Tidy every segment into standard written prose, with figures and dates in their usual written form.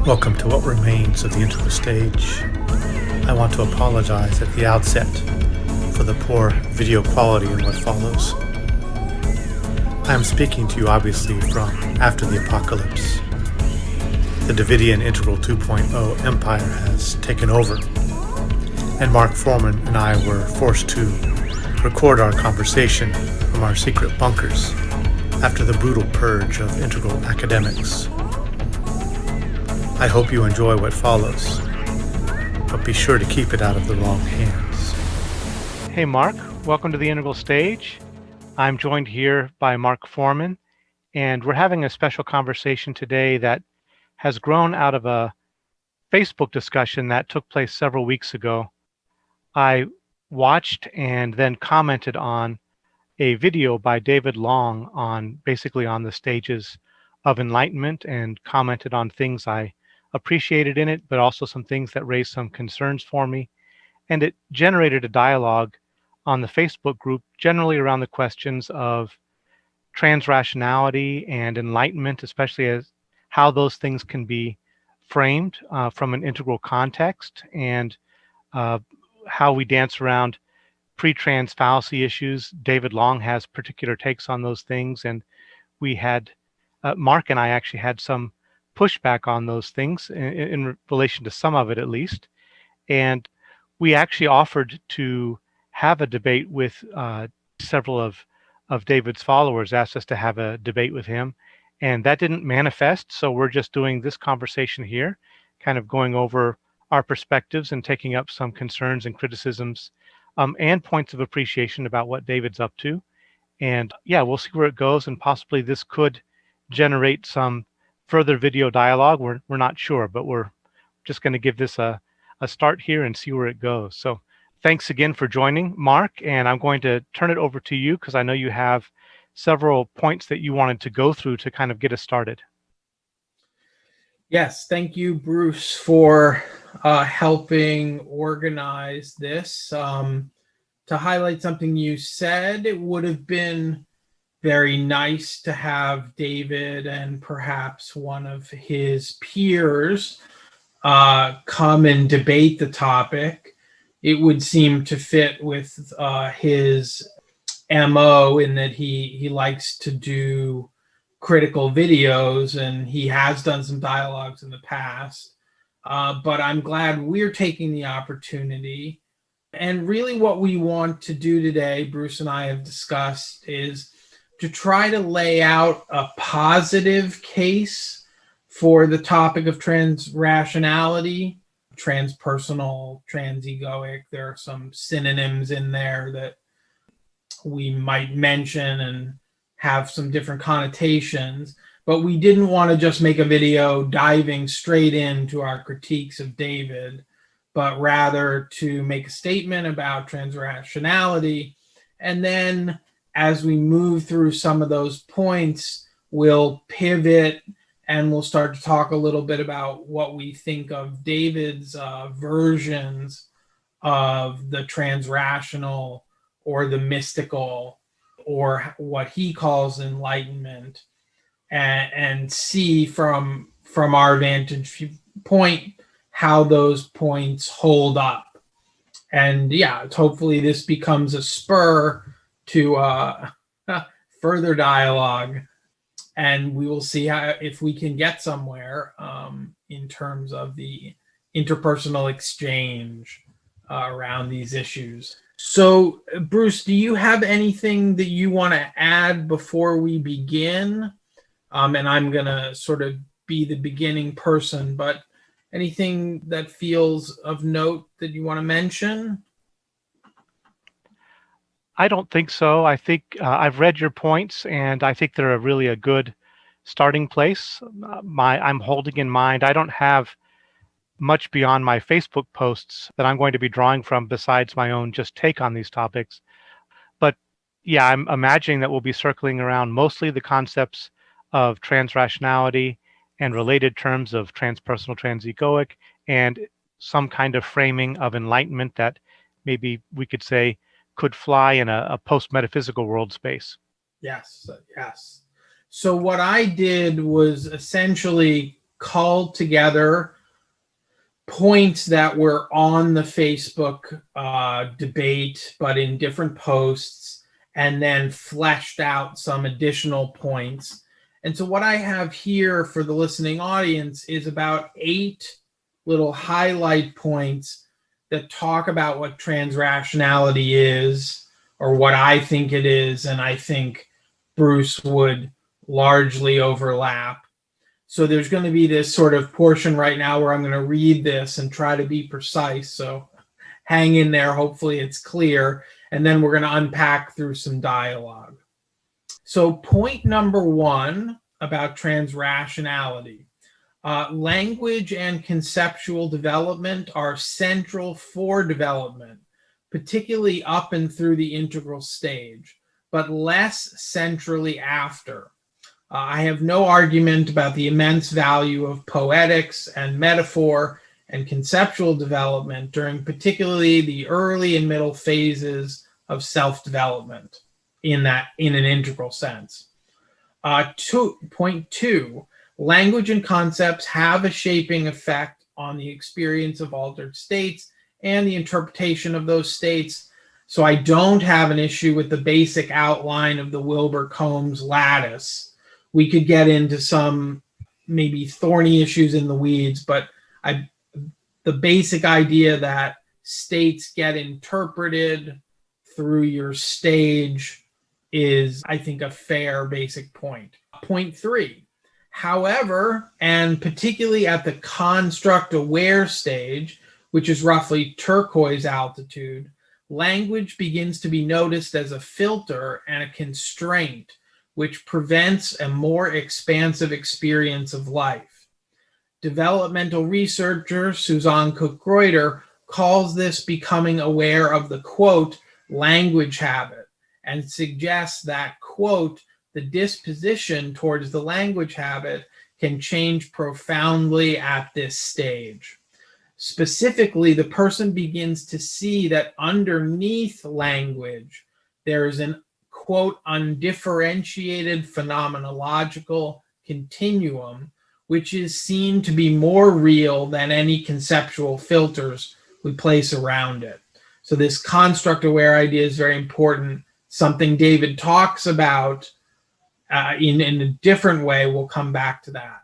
Welcome to what remains of the integral stage. I want to apologize at the outset for the poor video quality in what follows. I am speaking to you obviously from after the apocalypse. The Davidian Integral 2.0 empire has taken over, and Mark Forman and I were forced to record our conversation from our secret bunkers after the brutal purge of integral academics. I hope you enjoy what follows, but be sure to keep it out of the wrong hands. Hey Mark, welcome to the Integral Stage. I'm joined here by Mark Forman, and we're having a special conversation today that has grown out of a Facebook discussion that took place several weeks ago. I watched and then commented on a video by David Long on basically on the stages of Enlightenment, and commented on things I appreciated in it, but also some things that raised some concerns for me. And it generated a dialogue on the Facebook group, generally around the questions of transrationality and enlightenment, especially as how those things can be framed from an integral context, and how we dance around pre-trans fallacy issues. David Long has particular takes on those things, and we had, Mark and I actually had some pushback on those things in relation to some of it at least. And we actually offered to have a debate with several of David's followers, asked us to have a debate with him, and that didn't manifest. So we're just doing this conversation here, kind of going over our perspectives and taking up some concerns and criticisms and points of appreciation about what David's up to. And yeah, we'll see where it goes, and possibly this could generate some further video dialogue. We're not sure, but we're just going to give this a start here and see where it goes. So thanks again for joining, Mark, and I'm going to turn it over to you because I know you have several points that you wanted to go through to kind of get us started. Yes, thank you, Bruce, for helping organize this. To highlight something you said, it would have been very nice to have David and perhaps one of his peers come and debate the topic. It would seem to fit with his MO in that he likes to do critical videos, and he has done some dialogues in the past. But I'm glad we're taking the opportunity. And really what we want to do today, Bruce and I have discussed, is to try to lay out a positive case for the topic of transrationality, transpersonal, transegoic. There are some synonyms in there that we might mention and have some different connotations, but we didn't want to just make a video diving straight into our critiques of David, but rather to make a statement about transrationality. And then as we move through some of those points, we'll pivot and we'll start to talk a little bit about what we think of David's versions of the transrational or the mystical, or what he calls enlightenment, and see from our vantage point how those points hold up. And yeah, hopefully this becomes a spur to further dialogue, and we will see if we can get somewhere in terms of the interpersonal exchange around these issues. So, Bruce, do you have anything that you want to add before we begin? And I'm going to sort of be the beginning person, but anything that feels of note that you want to mention? I don't think so. I think I've read your points, and I think they're really a good starting place. I'm holding in mind, I don't have much beyond my Facebook posts that I'm going to be drawing from besides my own just take on these topics. But yeah, I'm imagining that we'll be circling around mostly the concepts of transrationality and related terms of transpersonal, transegoic, and some kind of framing of enlightenment that maybe we could say could fly in a post-metaphysical world space. Yes, yes. So what I did was essentially culled together points that were on the Facebook debate, but in different posts, and then fleshed out some additional points. And so what I have here for the listening audience is about 8 little highlight points that talk about what transrationality is, or what I think it is, and I think Bruce would largely overlap. So there's going to be this sort of portion right now where I'm going to read this and try to be precise. So hang in there. Hopefully it's clear. And then we're going to unpack through some dialogue. So point number 1 about transrationality. Language and conceptual development are central for development, particularly up and through the integral stage, but less centrally after. I have no argument about the immense value of poetics and metaphor and conceptual development during particularly the early and middle phases of self-development in an integral sense. Point 2, language and concepts have a shaping effect on the experience of altered states and the interpretation of those states. So I don't have an issue with the basic outline of the Wilbur-Combs lattice. We could get into some maybe thorny issues in the weeds, but the basic idea that states get interpreted through your stage is, I think, a fair basic point. Point 3, however, and particularly at the construct aware stage, which is roughly turquoise altitude, language begins to be noticed as a filter and a constraint which prevents a more expansive experience of life. Developmental researcher Suzanne Cook-Greuter calls this becoming aware of the, quote, language habit, and suggests that, quote, the disposition towards the language habit can change profoundly at this stage. Specifically, the person begins to see that underneath language, there is an, quote, undifferentiated phenomenological continuum, which is seen to be more real than any conceptual filters we place around it. So this construct aware idea is very important, something David talks about in a different way. We'll come back to that.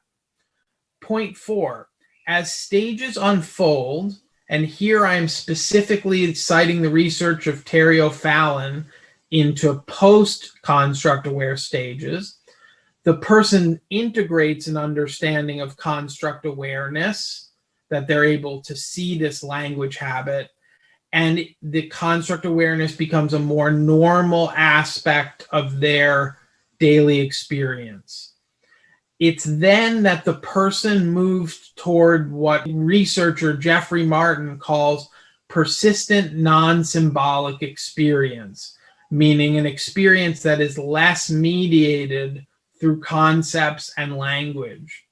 Point 4, as stages unfold, and here I'm specifically citing the research of Terry O'Fallon into post-construct aware stages, the person integrates an understanding of construct awareness, that they're able to see this language habit, and the construct awareness becomes a more normal aspect of their daily experience. It's then that the person moves toward what researcher Jeffrey Martin calls persistent non-symbolic experience, meaning an experience that is less mediated through concepts and language.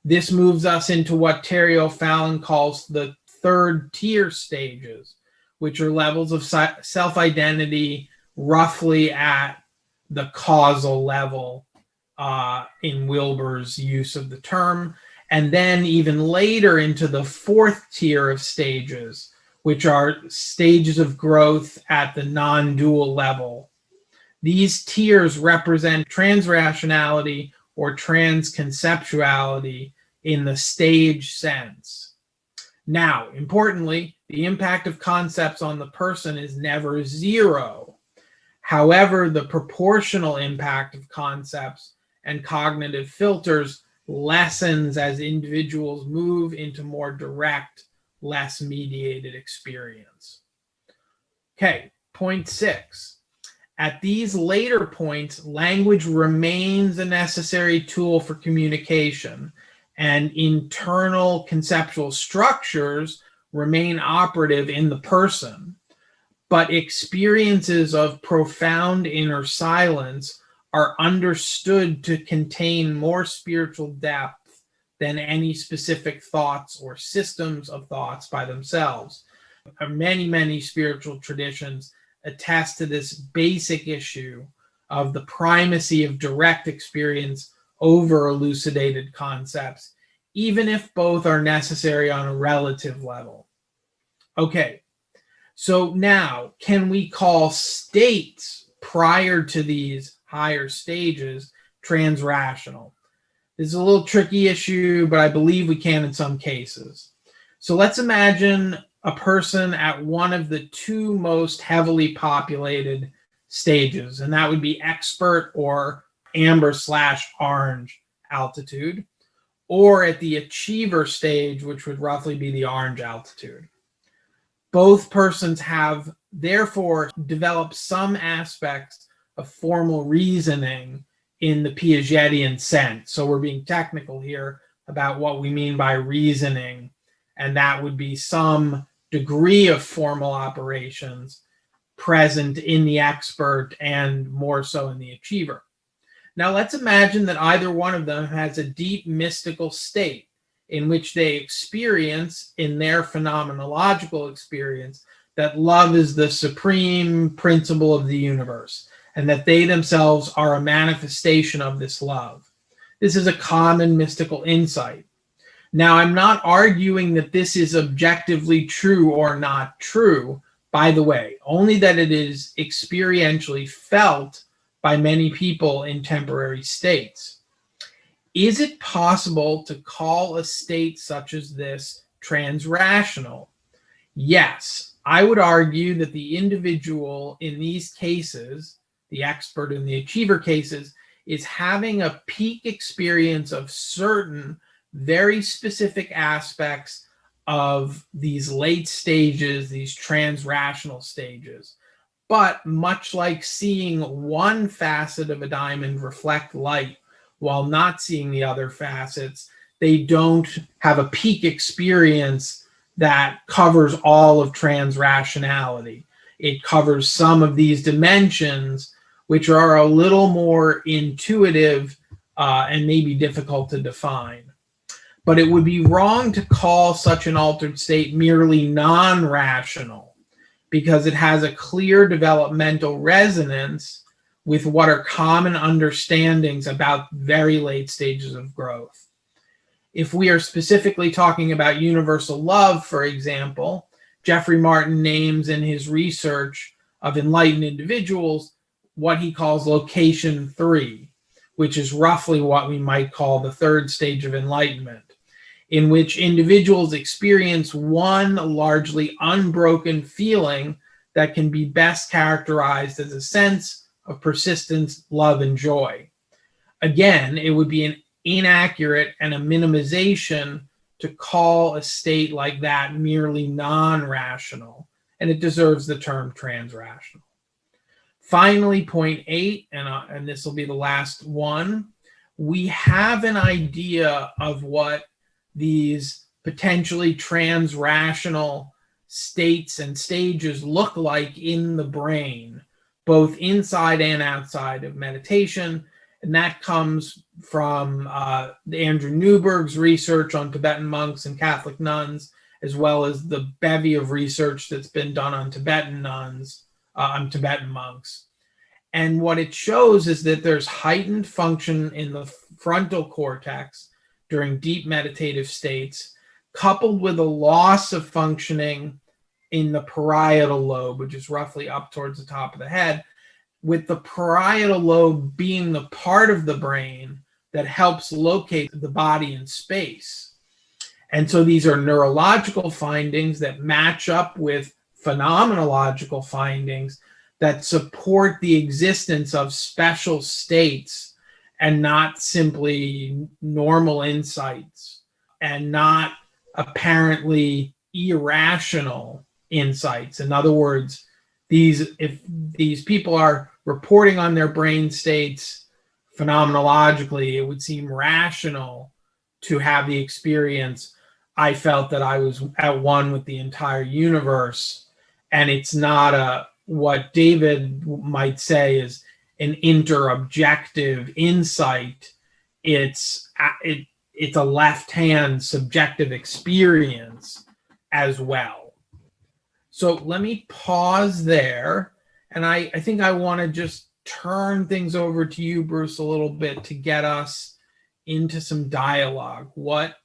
This moves us into what Terry O'Fallon calls the 3rd tier stages, which are levels of self-identity roughly at the causal level in Wilbur's use of the term, and then even later into the 4th tier of stages, which are stages of growth at the non-dual level. These tiers represent transrationality or transconceptuality in the stage sense. Now, importantly, the impact of concepts on the person is never 0. However, the proportional impact of concepts and cognitive filters lessens as individuals move into more direct, less mediated experience. Okay, point 6. At these later points, language remains a necessary tool for communication, and internal conceptual structures remain operative in the person. But experiences of profound inner silence are understood to contain more spiritual depth than any specific thoughts or systems of thoughts by themselves. Many, many spiritual traditions attest to this basic issue of the primacy of direct experience over elucidated concepts, even if both are necessary on a relative level. Okay, so now can we call states prior to these higher stages transrational? This is a little tricky issue, but I believe we can in some cases. So let's imagine a person at one of the two most heavily populated stages, and that would be expert or amber/orange altitude, or at the achiever stage, which would roughly be the orange altitude. Both persons have therefore developed some aspects of formal reasoning in the Piagetian sense. So we're being technical here about what we mean by reasoning, and that would be some degree of formal operations present in the expert and more so in the achiever. Now let's imagine that either one of them has a deep mystical state in which they experience, in their phenomenological experience, that love is the supreme principle of the universe, and that they themselves are a manifestation of this love. This is a common mystical insight. Now, I'm not arguing that this is objectively true or not true, by the way, only that it is experientially felt by many people in temporary states. Is it possible to call a state such as this transrational? Yes, I would argue that the individual in these cases, the expert in the achiever cases, is having a peak experience of certain very specific aspects of these late stages, these transrational stages. But much like seeing one facet of a diamond reflect light while not seeing the other facets, they don't have a peak experience that covers all of transrationality. It covers some of these dimensions, which are a little more intuitive and maybe difficult to define. But it would be wrong to call such an altered state merely non-rational, because it has a clear developmental resonance with what are common understandings about very late stages of growth. If we are specifically talking about universal love, for example, Jeffrey Martin names in his research of enlightened individuals what he calls location 3, which is roughly what we might call the third stage of enlightenment, in which individuals experience one largely unbroken feeling that can be best characterized as a sense of persistence, love, and joy. Again, it would be an inaccurate and a minimization to call a state like that merely non-rational, and it deserves the term transrational. Finally, point 8, and this will be the last one, we have an idea of what these potentially transrational states and stages look like in the brain, both inside and outside of meditation. And that comes from Andrew Newberg's research on Tibetan monks and Catholic nuns, as well as the bevy of research that's been done on Tibetan nuns, on Tibetan monks. And what it shows is that there's heightened function in the frontal cortex during deep meditative states, coupled with a loss of functioning in the parietal lobe, which is roughly up towards the top of the head, with the parietal lobe being the part of the brain that helps locate the body in space. And so these are neurological findings that match up with phenomenological findings that support the existence of special states and not simply normal insights and not apparently irrational insights. In other words, if these people are reporting on their brain states phenomenologically, it would seem rational to have the experience, I felt that I was at one with the entire universe, and it's not what David might say is an interobjective insight. It's a left-hand subjective experience as well. So let me pause there, and I think I want to just turn things over to you, Bruce, a little bit to get us into some dialogue. What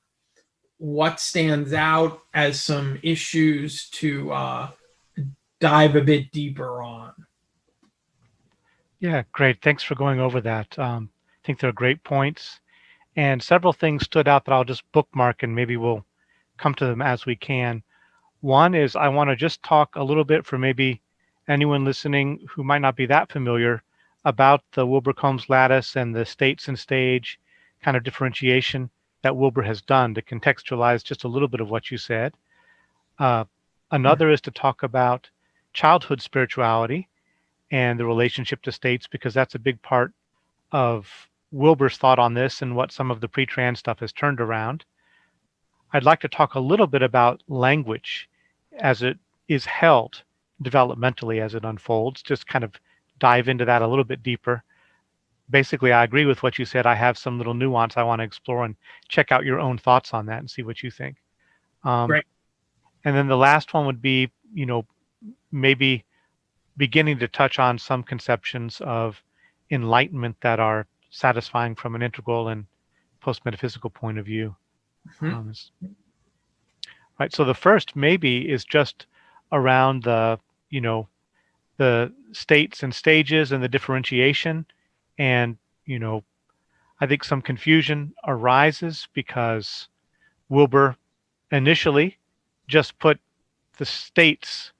what stands out as some issues to dive a bit deeper on. Yeah, great. Thanks for going over that. I think they're great points. And several things stood out that I'll just bookmark and maybe we'll come to them as we can. One is I want to just talk a little bit for maybe anyone listening who might not be that familiar about the Wilbur-Combs lattice and the states and stage kind of differentiation that Wilbur has done to contextualize just a little bit of what you said. Uh, Another is to talk about childhood spirituality and the relationship to states, because that's a big part of Wilbur's thought on this and what some of the pre-trans stuff has turned around. I'd like to talk a little bit about language as it is held developmentally as it unfolds, just kind of dive into that a little bit deeper. Basically, I agree with what you said. I have some little nuance I want to explore and check out your own thoughts on that and see what you think. Great. And then the last one would be, maybe beginning to touch on some conceptions of enlightenment that are satisfying from an integral and post-metaphysical point of view. Mm-hmm. Right. So the first maybe is just around the states and stages and the differentiation. And, I think some confusion arises because Wilbur initially just put the states,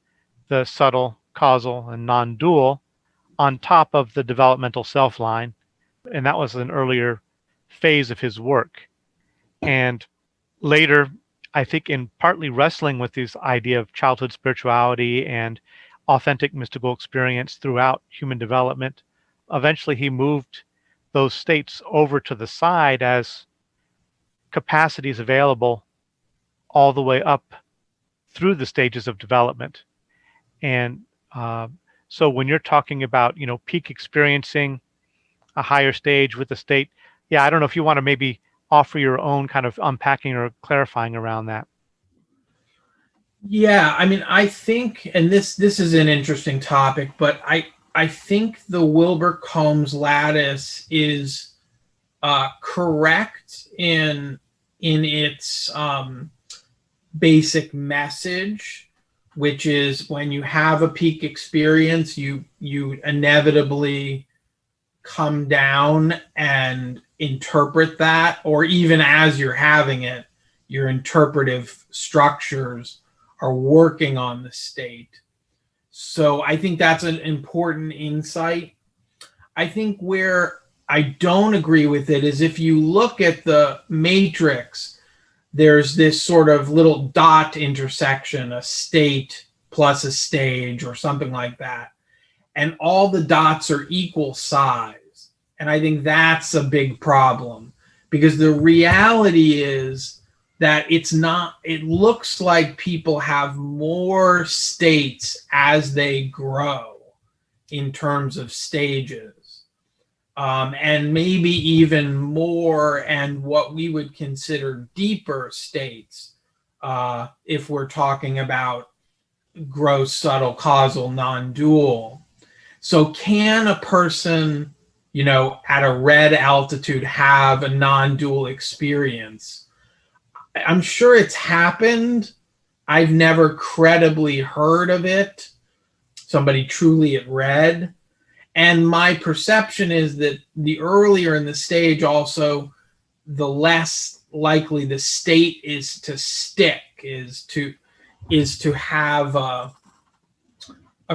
the subtle, causal, and non-dual, on top of the developmental self line. And that was an earlier phase of his work. And later, I think in partly wrestling with this idea of childhood spirituality and authentic mystical experience throughout human development, eventually he moved those states over to the side as capacities available all the way up through the stages of development. And so when you're talking about, peak experiencing a higher stage with the state, yeah, I don't know if you want to maybe offer your own kind of unpacking or clarifying around that. Yeah, I mean, I think, and this is an interesting topic, but I think the Wilbur-Combs lattice is correct in its basic message, which is when you have a peak experience, you inevitably come down and interpret that, or even as you're having it, your interpretive structures are working on the state. So I think that's an important insight. I think where I don't agree with it is if you look at the matrix, there's this sort of little dot intersection, a state plus a stage or something like that. And all the dots are equal size. And I think that's a big problem, because the reality is that it's not, it looks like people have more states as they grow in terms of stages. And maybe even more and what we would consider deeper states, if we're talking about gross, subtle, causal, non-dual. So can a person, at a red altitude have a non-dual experience? I'm sure it's happened. I've never credibly heard of it, somebody truly at red. And my perception is that the earlier in the stage also, the less likely the state is to stick, is to have a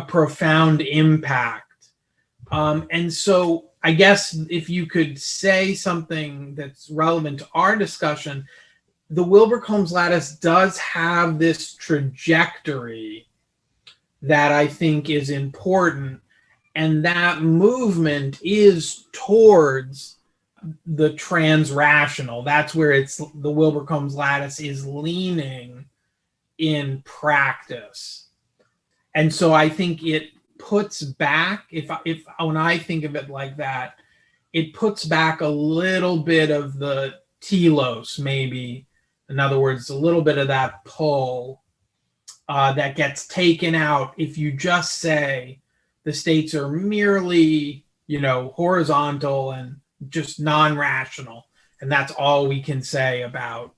profound impact. And so I guess if you could say something that's relevant to our discussion, the Wilbur-Combs lattice does have this trajectory that I think is important. And that movement is towards the transrational. That's where it's the Wilbur-Combs lattice is leaning in practice. And so I think it puts back, if when I think of it like that, it puts back a little bit of the telos, maybe. In other words, a little bit of that pull that gets taken out if you just say the states are merely, horizontal and just non-rational. And that's all we can say about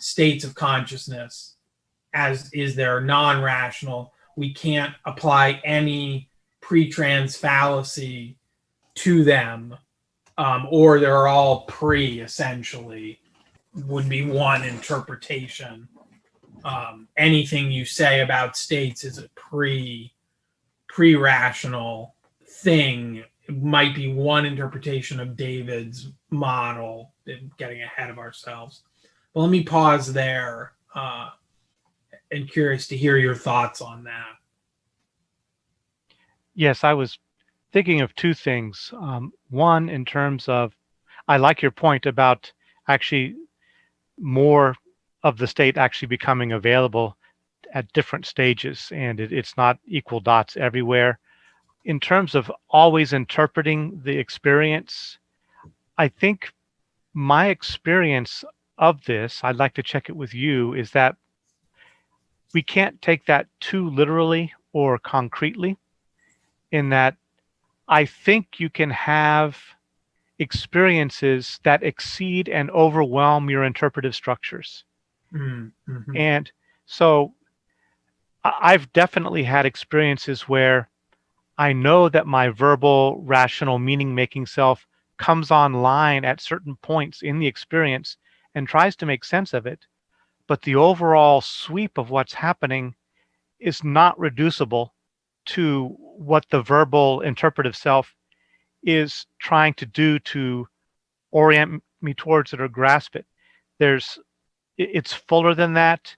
states of consciousness as is there non-rational. We can't apply any pre-trans fallacy to them, or they're all essentially would be one interpretation. Anything you say about states is a pre-rational thing. It might be one interpretation of David's model, getting ahead of ourselves. But let me pause there, and curious to hear your thoughts on that. Yes, I was thinking of two things. One, in terms of, I like your point about actually more of the state actually becoming available at different stages, and it's not equal dots everywhere. In terms of always interpreting the experience, I think my experience of this, I'd like to check it with you, is that we can't take that too literally or concretely, in that I think you can have experiences that exceed and overwhelm your interpretive structures. Mm-hmm. And so I've definitely had experiences where I know that my verbal, rational, meaning-making self comes online at certain points in the experience and tries to make sense of it, but the overall sweep of what's happening is not reducible to what the verbal interpretive self is trying to do to orient me towards it or grasp it. It's fuller than that.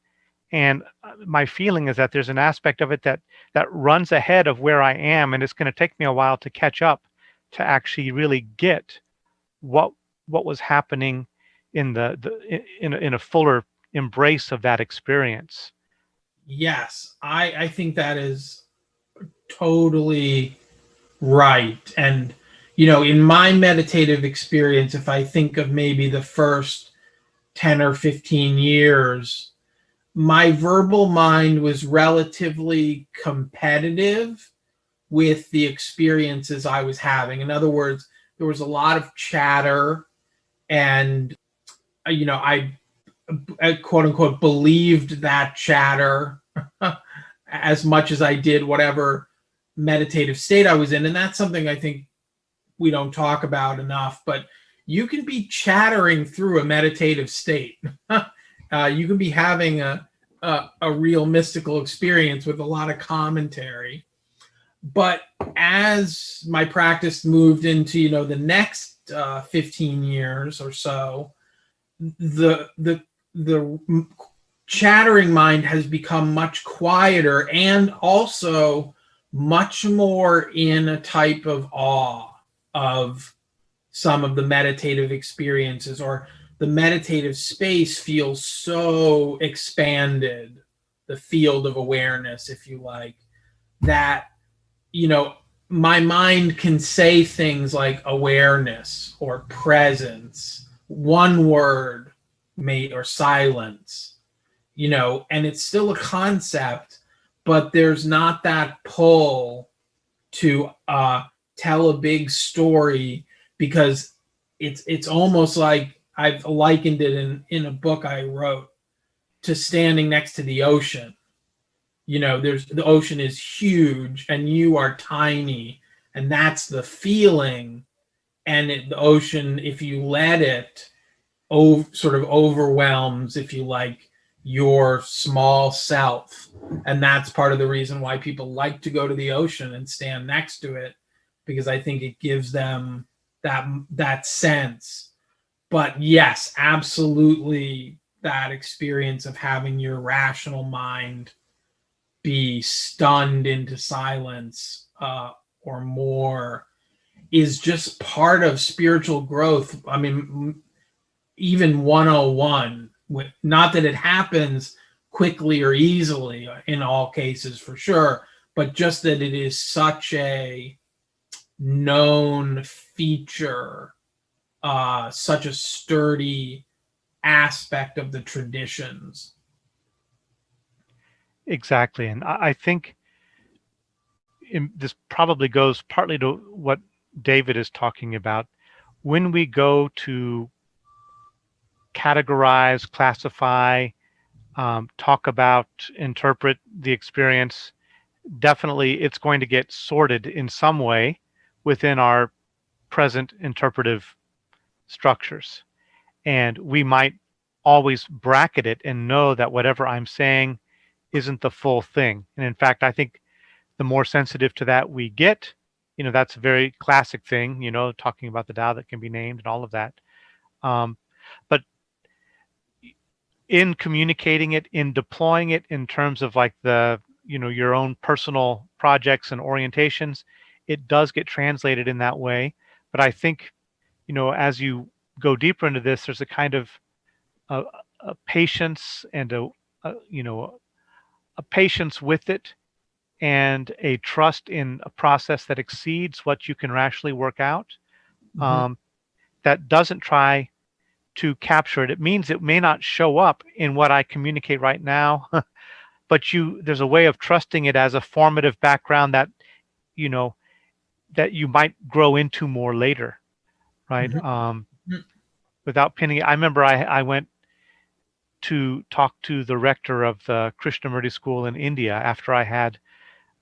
And my feeling is that there's an aspect of it that runs ahead of where I am, and it's going to take me a while to catch up to actually really get what was happening in in a fuller embrace of that experience. Yes, I think that is totally right. And, in my meditative experience, if I think of maybe the first 10 or 15 years, my verbal mind was relatively competitive with the experiences I was having. In other words, there was a lot of chatter, and, I quote unquote believed that chatter as much as I did whatever meditative state I was in. And that's something I think we don't talk about enough, but you can be chattering through a meditative state. You can be having a real mystical experience with a lot of commentary. But as my practice moved into, the next 15 years or so, the chattering mind has become much quieter, and also much more in a type of awe of some of the meditative experiences, or the meditative space feels so expanded, the field of awareness, if you like, that, my mind can say things like awareness or presence, one word, or silence, and it's still a concept, but there's not that pull to tell a big story, because it's almost like I've likened it in a book I wrote to standing next to the ocean. The ocean is huge and you are tiny, and that's the feeling. And the ocean, if you let it, sort of overwhelms, if you like, your small self. And that's part of the reason why people like to go to the ocean and stand next to it, because I think it gives them that sense. But yes, absolutely, that experience of having your rational mind be stunned into silence, or more, is just part of spiritual growth. I mean, even 101, not that it happens quickly or easily in all cases, for sure, but just that it is such a known feature, such a sturdy aspect of the traditions. Exactly. And I think this probably goes partly to what David is talking about. When we go to categorize, classify, talk about, interpret the experience, definitely it's going to get sorted in some way within our present interpretive structures. And we might always bracket it and know that whatever I'm saying isn't the full thing. And in fact, I think the more sensitive to that we get, that's a very classic thing, talking about the Tao that can be named and all of that. But in communicating it, in deploying it in terms of like your own personal projects and orientations, it does get translated in that way. But I think, as you go deeper into this, there's a kind of a patience and a patience with it, and a trust in a process that exceeds what you can rationally work out. That doesn't try to capture it. It means it may not show up in what I communicate right now, but there's a way of trusting it as a formative background that you might grow into more later, right? Without pinning it. I remember I went to talk to the rector of the Krishnamurti school in India after I had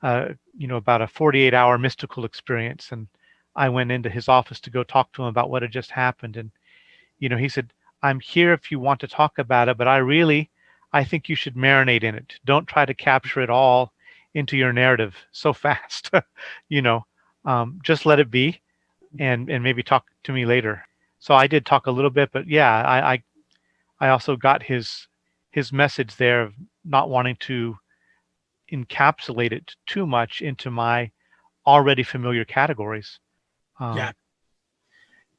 about a 48-hour mystical experience, and I went into his office to go talk to him about what had just happened. And he said, "I'm here if you want to talk about it, but I think you should marinate in it. Don't try to capture it all into your narrative so fast. Just let it be, and maybe talk to me later." So I did talk a little bit, but yeah, I also got his message there of not wanting to encapsulate it too much into my already familiar categories. Yeah.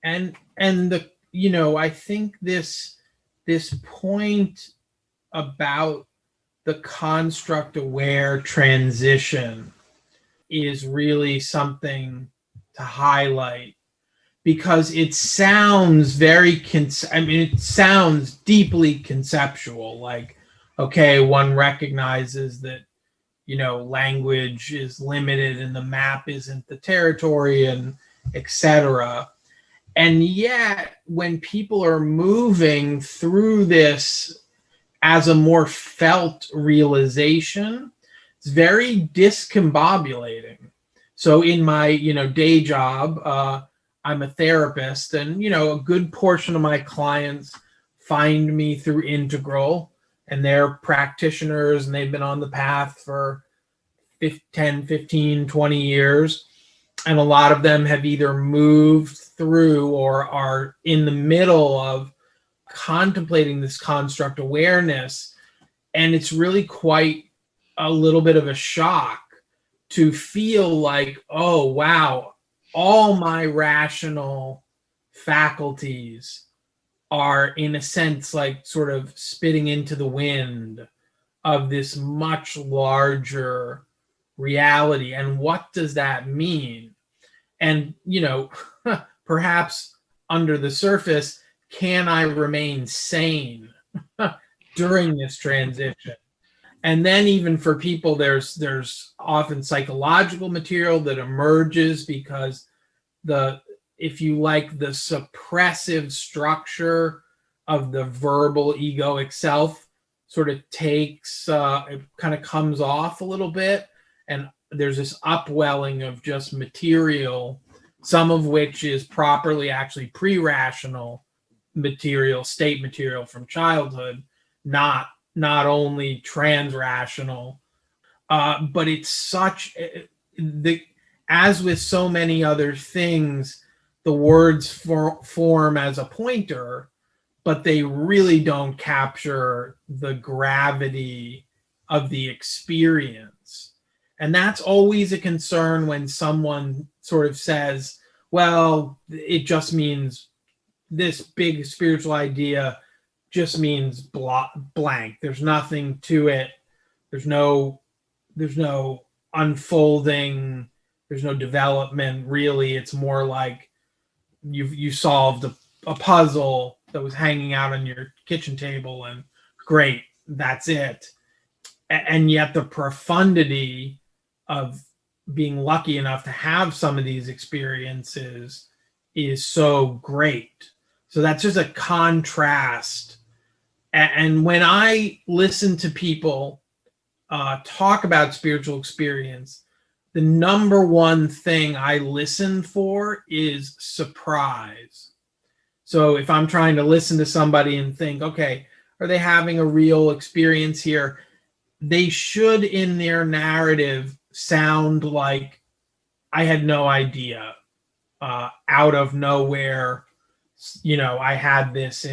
And I think this point about the construct aware transition is really something to highlight, because it sounds it sounds deeply conceptual. Like, okay, one recognizes that language is limited and the map isn't the territory, and etc. And yet, when people are moving through this as a more felt realization, it's very discombobulating. So in my day job, I'm a therapist, and a good portion of my clients find me through Integral, and they're practitioners, and they've been on the path for 10, 15, 20 years. And a lot of them have either moved through or are in the middle of contemplating this construct awareness. And it's really quite a little bit of a shock to feel like, oh, wow, all my rational faculties are, in a sense, like sort of spitting into the wind of this much larger reality. And what does that mean? And, perhaps under the surface, can I remain sane during this transition? And then even for people, there's often psychological material that emerges because if you like, the suppressive structure of the verbal egoic self sort of takes, it kind of comes off a little bit. And there's this upwelling of just material, some of which is properly actually pre-rational material, state material from childhood, not only transrational. But it's as with so many other things, the words form as a pointer, but they really don't capture the gravity of the experience. And that's always a concern when someone sort of says, well, it just means this big spiritual idea just means blank. There's nothing to it. There's no unfolding. There's no development, really. It's more like you solved a puzzle that was hanging out on your kitchen table, and great, that's it. And yet the profundity of being lucky enough to have some of these experiences is so great. So that's just a contrast. And when I listen to people talk about spiritual experience, the number one thing I listen for is surprise. So if I'm trying to listen to somebody and think, okay, are they having a real experience here? They should, in their narrative, sound like I had no idea. Out of nowhere, I had this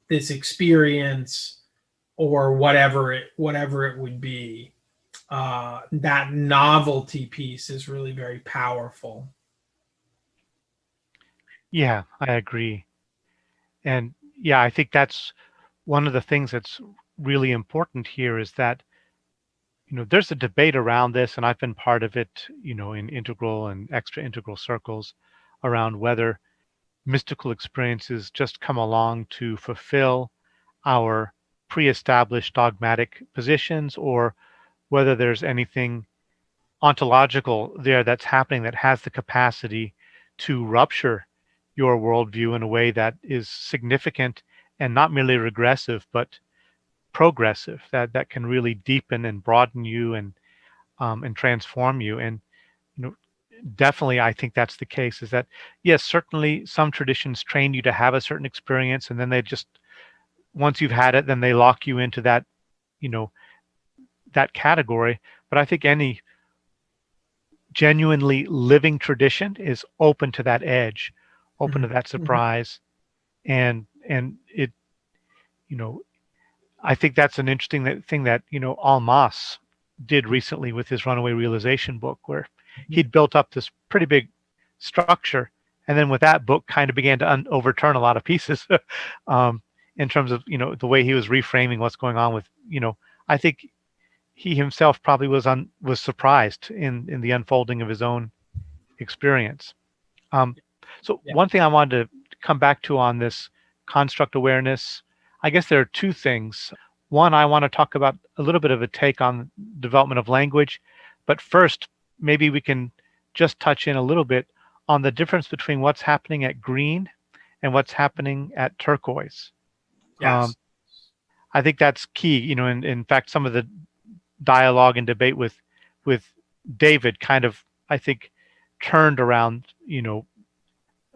experience, or whatever it would be. That novelty piece is really very powerful. Yeah, I agree. And yeah, I think that's one of the things that's really important here is that, there's a debate around this, and I've been part of it, in integral and extra integral circles around whether mystical experiences just come along to fulfill our pre-established dogmatic positions, or whether there's anything ontological there that's happening that has the capacity to rupture your worldview in a way that is significant and not merely regressive, but progressive, that can really deepen and broaden you and transform you. And you know, definitely, I think that's the case. Is that yes, certainly some traditions train you to have a certain experience, and then they just once you've had it, then they lock you into that, you know, that category. But I think any genuinely living tradition is open to that edge, open to that surprise, and it, you know, I think that's an interesting thing that Almas did recently with his Runaway Realization book, where he'd built up this pretty big structure, and then with that book, kind of began to overturn a lot of pieces in terms of the way he was reframing what's going on with I think he himself probably was surprised in the unfolding of his own experience. So one thing I wanted to come back to on this construct awareness, I guess there are two things. One, I want to talk about a little bit of a take on development of language, but first, maybe we can just touch in a little bit on the difference between what's happening at green and what's happening at turquoise. Yes. I think that's key. In fact, some of the dialogue and debate with David kind of, I think, turned around,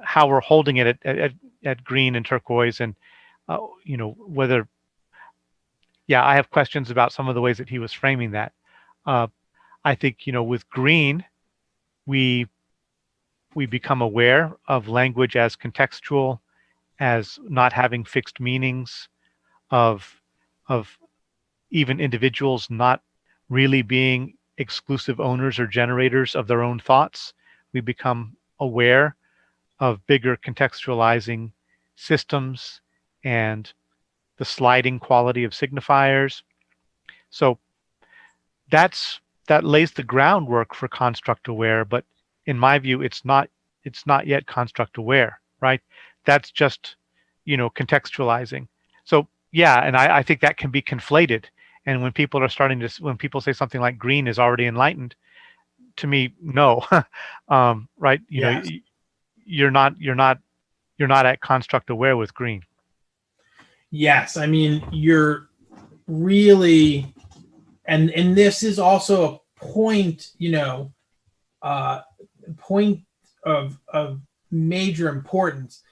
how we're holding it at green and turquoise, and whether, I have questions about some of the ways that he was framing that. I think with green, we become aware of language as contextual, as not having fixed meanings, of even individuals not really being exclusive owners or generators of their own thoughts. We become aware of bigger contextualizing systems and the sliding quality of signifiers. So that lays the groundwork for construct aware, but in my view, it's not yet construct aware, right? That's just contextualizing. So and I think that can be conflated. And when people when people say something like green is already enlightened, to me, no, right? Yes. You're not at construct aware with green. Yes, I mean, you're really, and this is also a point, point of major importance.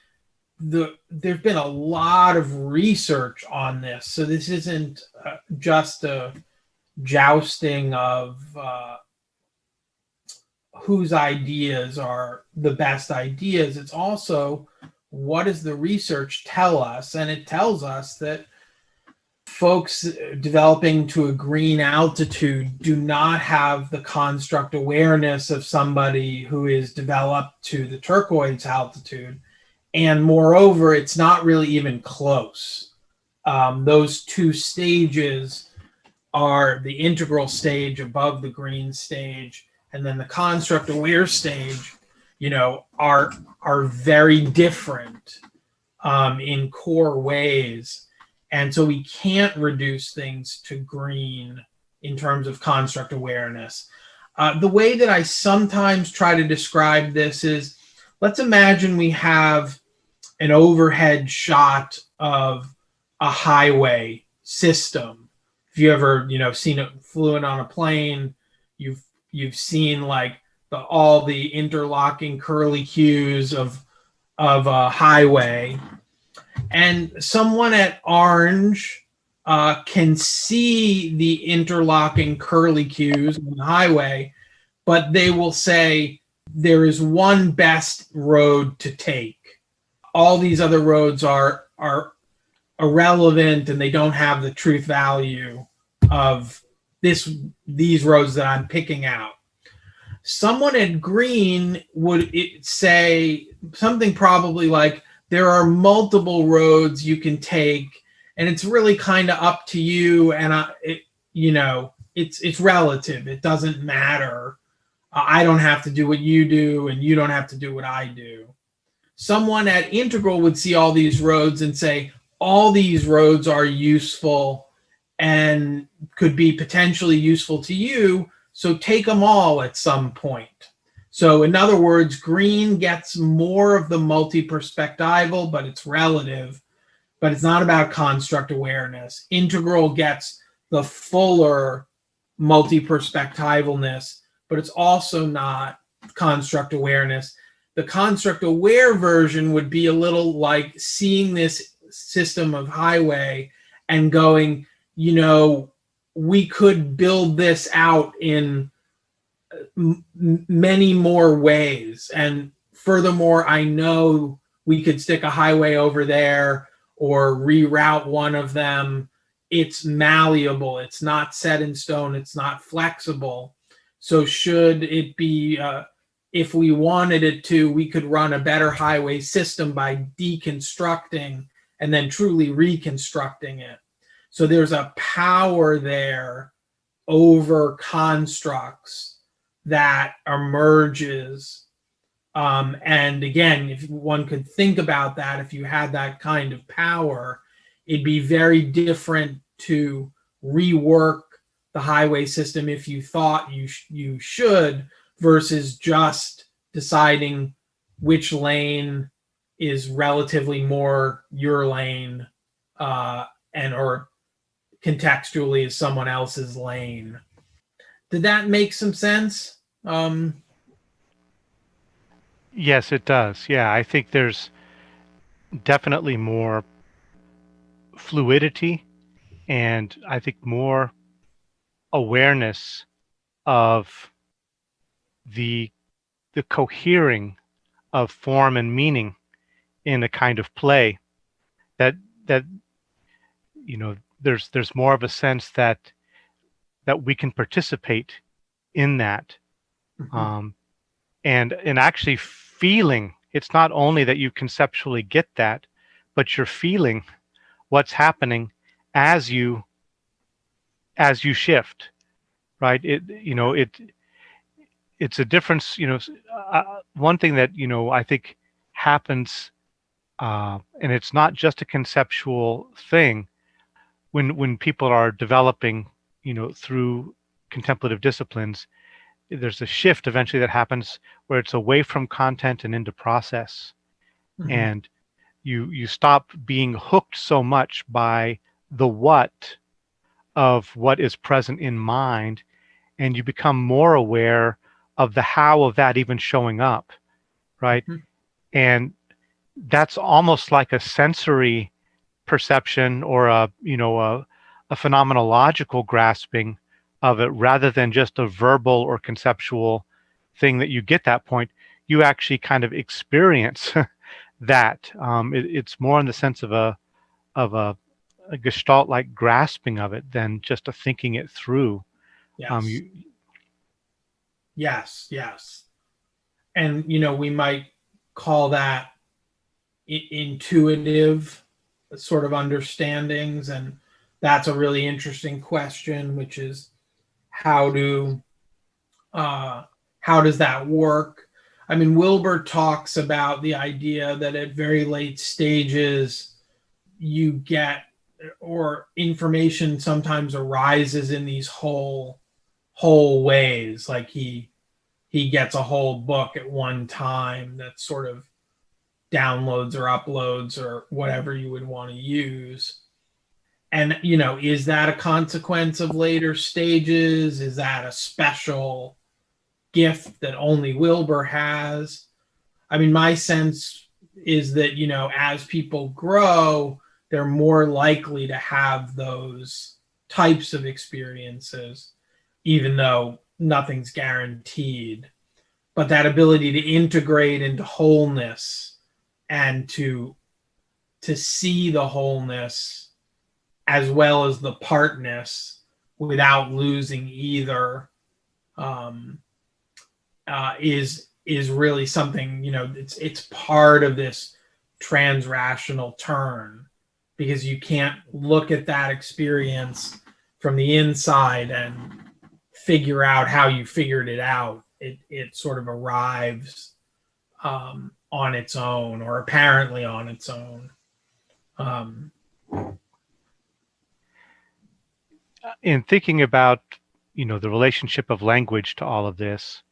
There's been a lot of research on this, so this isn't just a jousting of whose ideas are the best ideas. It's also, what does the research tell us? And it tells us that folks developing to a green altitude do not have the construct awareness of somebody who is developed to the turquoise altitude. And moreover, it's not really even close. Those two stages are the integral stage above the green stage, and then the construct aware stage, are very different in core ways. And so we can't reduce things to green in terms of construct awareness. The way that I sometimes try to describe this is, let's imagine we have an overhead shot of a highway system. If you ever, seen it, flew in on a plane, you've seen like all the interlocking curly cues of a highway, and someone at Orange can see the interlocking curly cues on the highway, but they will say there is one best road to take. All these other roads are irrelevant, and they don't have the truth value of these roads that I'm picking out. Someone at Green would say something probably like, there are multiple roads you can take, and it's really kind of up to you, and it's relative. It doesn't matter. I don't have to do what you do, and you don't have to do what I do. Someone at Integral would see all these roads and say, all these roads are useful and could be potentially useful to you, so take them all at some point. So in other words, Green gets more of the multi-perspectival, but it's relative, but it's not about construct awareness. Integral gets the fuller multi-perspectivalness, but it's also not construct awareness. The construct aware version would be a little like seeing this system of highway and going, we could build this out in many more ways. And furthermore, I know we could stick a highway over there or reroute one of them. It's malleable. It's not set in stone. It's not flexible. So should it be, if we wanted it to, we could run a better highway system by deconstructing and then truly reconstructing it. So there's a power there over constructs that emerges. And again, if one could think about that, if you had that kind of power, it'd be very different to rework the highway system if you thought you should, versus just deciding which lane is relatively more your lane or contextually is someone else's lane. Did that make some sense? Yes, it does. Yeah, I think there's definitely more fluidity, and I think more awareness of the cohering of form and meaning in a kind of play that there's more of a sense that we can participate in that. Mm-hmm. And actually feeling, it's not only that you conceptually get that, but you're feeling what's happening as you shift, right? It's a difference. One thing that I think happens, and it's not just a conceptual thing, when people are developing through contemplative disciplines, there's a shift eventually that happens where it's away from content and into process. Mm-hmm. And you stop being hooked so much by the what of what is present in mind, and you become more aware of the how of that even showing up, right? Mm-hmm. And that's almost like a sensory perception or a phenomenological grasping of it, rather than just a verbal or conceptual thing that you get that point. You actually kind of experience that. It's more in the sense of a gestalt-like grasping of it than just a thinking it through. Yes. Yes. And we might call that intuitive sort of understandings, and that's a really interesting question, which is how does that work? I mean, Wilber talks about the idea that at very late stages you get, or information sometimes arises in these whole ways, like he gets a whole book at one time that's sort of downloads or uploads or whatever you would want to use. And, is that a consequence of later stages? Is that a special gift that only Wilbur has? I mean, my sense is that, as people grow, they're more likely to have those types of experiences, even though nothing's guaranteed. But that ability to integrate into wholeness and to see the wholeness as well as the partness without losing either, is really something, it's part of this transrational turn, because you can't look at that experience from the inside and figure out how you figured it out. It sort of arrives on its own, or apparently on its own. In thinking about, the relationship of language to all of this,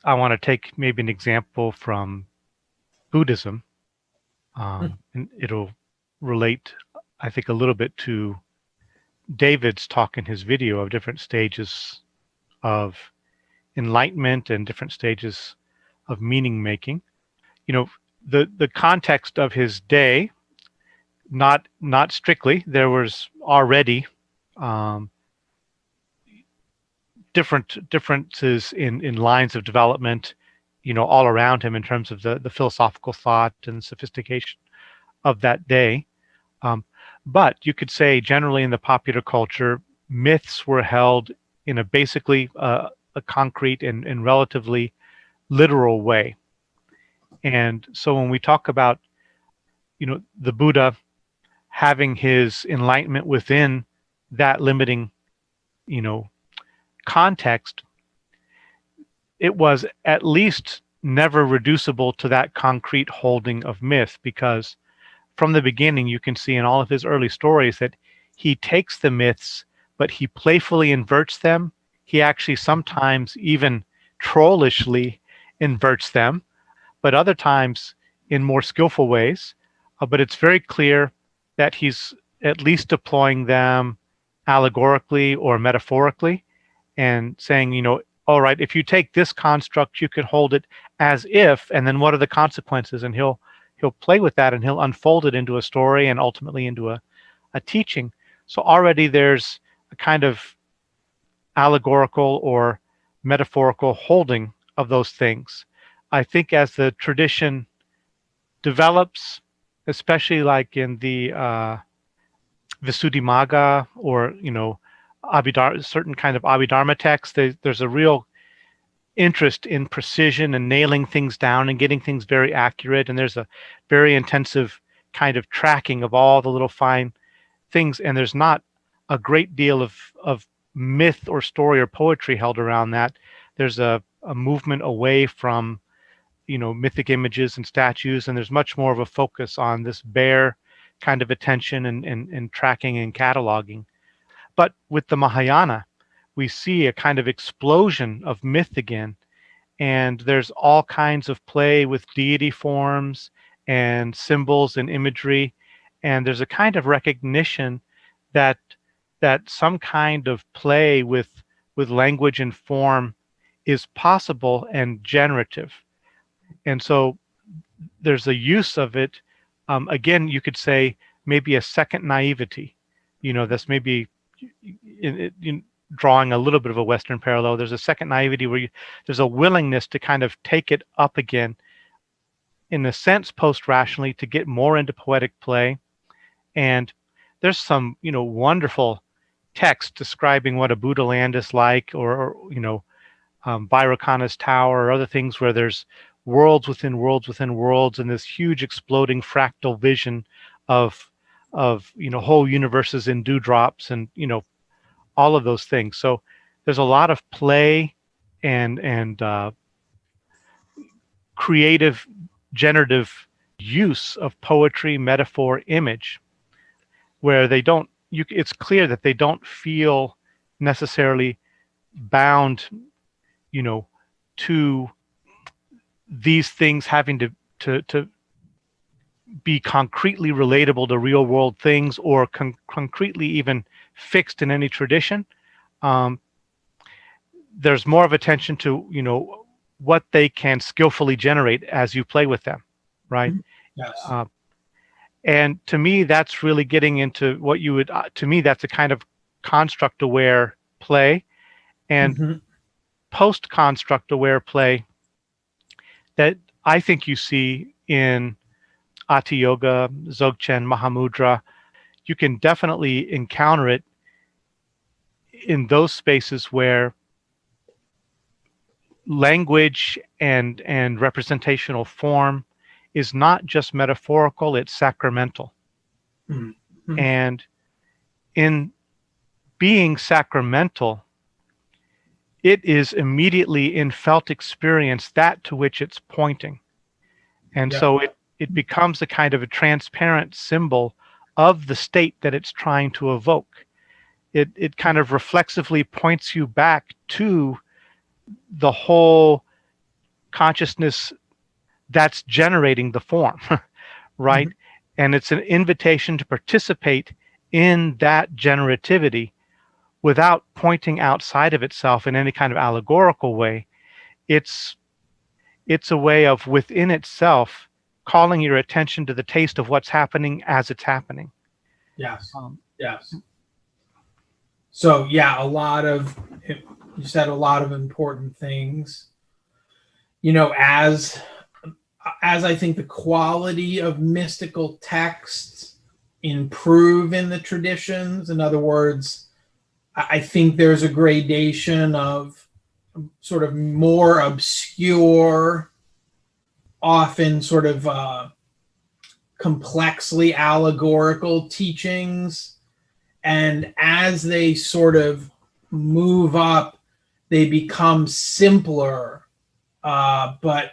I want to take maybe an example from Buddhism, and it'll relate, I think, a little bit to David's talk in his video of different stages of enlightenment and different stages of meaning making. The context of his day, not strictly, there was already differences in lines of development, all around him in terms of the philosophical thought and sophistication of that day. But you could say generally in the popular culture, myths were held in a basically a concrete and relatively literal way. And so when we talk about, the Buddha having his enlightenment within that limiting, context, it was at least never reducible to that concrete holding of myth, because from the beginning you can see in all of his early stories that he takes the myths, but he playfully inverts them. He actually sometimes even trollishly inverts them, but other times in more skillful ways. But it's very clear that he's at least deploying them allegorically or metaphorically, and saying, all right, if you take this construct, you could hold it as if, and then what are the consequences? And he'll play with that, and he'll unfold it into a story and ultimately into a teaching. So already there's a kind of allegorical or metaphorical holding of those things. I think as the tradition develops, especially like in the Visuddhimagga, or certain kind of Abhidharma texts, there's a real interest in precision and nailing things down and getting things very accurate, and there's a very intensive kind of tracking of all the little fine things, and there's not a great deal of myth or story or poetry held around that. There's a movement away from mythic images and statues, and there's much more of a focus on this bare kind of attention and tracking and cataloging. But with the Mahayana, we see a kind of explosion of myth again, and there's all kinds of play with deity forms and symbols and imagery, and there's a kind of recognition that some kind of play with language and form is possible and generative. And so there's a use of it. Again, you could say maybe a second naivety. That's maybe drawing a little bit of a Western parallel. There's a second naivety where there's a willingness to kind of take it up again, in a sense, post-rationally, to get more into poetic play. And there's some, wonderful text describing what a Buddha land is like, or Vairocana's tower, or other things where there's worlds within worlds within worlds, and this huge exploding fractal vision of whole universes in dewdrops, and all of those things. So there's a lot of play and creative, generative use of poetry, metaphor, image, where they don't. It's clear that they don't feel necessarily bound, to these things having to to be concretely relatable to real world things, or concretely even fixed in any tradition. There's more of attention to, what they can skillfully generate as you play with them, right? Yes. And to me, that's really getting into what you would, to me, that's a kind of construct aware play, and post construct aware play that I think you see in Ati Yoga, Dzogchen, Mahamudra. You can definitely encounter it in those spaces where language and representational form is not just metaphorical, it's sacramental. Mm-hmm. And in being sacramental, it is immediately in felt experience that to which it's pointing. And so it becomes a kind of a transparent symbol of the state that it's trying to evoke. It kind of reflexively points you back to the whole consciousness that's generating the form, right? And it's an invitation to participate in that generativity without pointing outside of itself in any kind of allegorical way. It's a way of within itself calling your attention to the taste of what's happening as it's happening. Yes. Yes. So yeah, you said a lot of important things. As I think the quality of mystical texts improve in the traditions, in other words, I think there's a gradation of sort of more obscure, often sort of complexly allegorical teachings. And as they sort of move up, they become simpler, but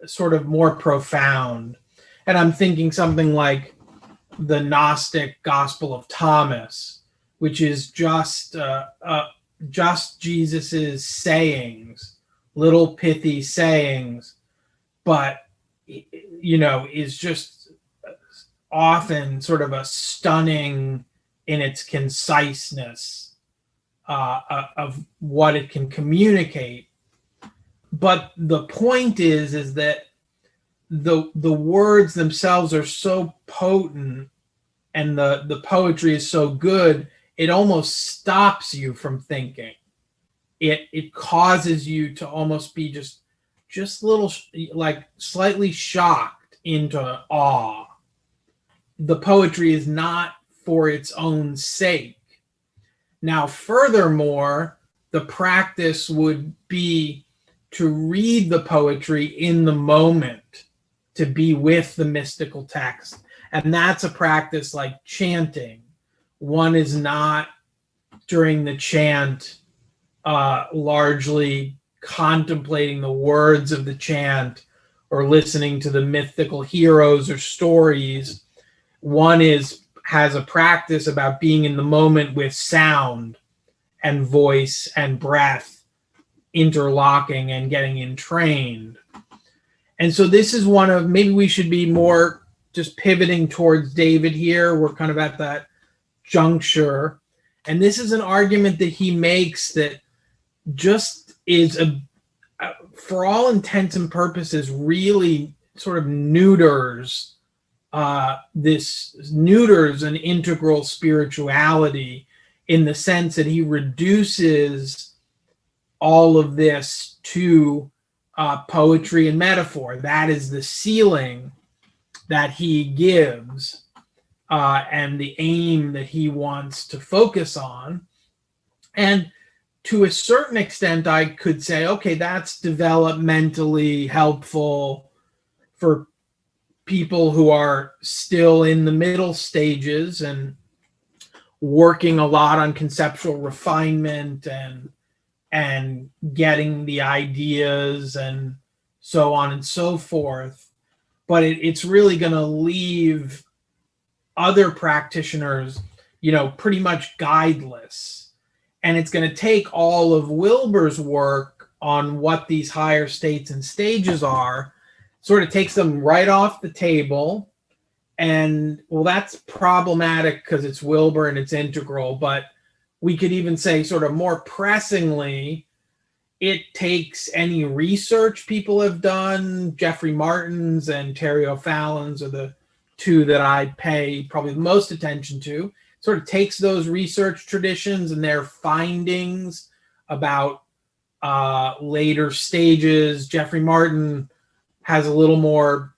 sort of more profound. And I'm thinking something like the Gnostic Gospel of Thomas, which is just Jesus's sayings, little pithy sayings, but is just often sort of a stunning in its conciseness of what it can communicate. But the point is that the words themselves are so potent, and the poetry is so good, it almost stops you from thinking. It causes you to almost be just little, like slightly shocked into awe. The poetry is not for its own sake. Now, furthermore, the practice would be to read the poetry in the moment, to be with the mystical text. And that's a practice like chanting. One is not during the chant largely contemplating the words of the chant or listening to the mythical heroes or stories. One has a practice about being in the moment with sound and voice and breath interlocking and getting entrained. And so this is one of, maybe we should be more just pivoting towards David here. We're kind of at that juncture. And this is an argument that he makes that just is, for all intents and purposes, really sort of neuters an integral spirituality, in the sense that he reduces all of this to poetry and metaphor. That is the ceiling that he gives, and the aim that he wants to focus on. And to a certain extent, I could say, okay, that's developmentally helpful for people who are still in the middle stages and working a lot on conceptual refinement and getting the ideas and so on and so forth. But it's really going to leave other practitioners, pretty much guideless. And it's going to take all of Wilber's work on what these higher states and stages are sort of takes them right off the table. And well, that's problematic because it's Wilbur and it's integral, but we could even say, sort of more pressingly, it takes any research people have done. Jeffrey Martin's and Terry O'Fallon's are the two that I pay probably the most attention to. Sort of takes those research traditions and their findings about later stages. Jeffrey Martin has a little more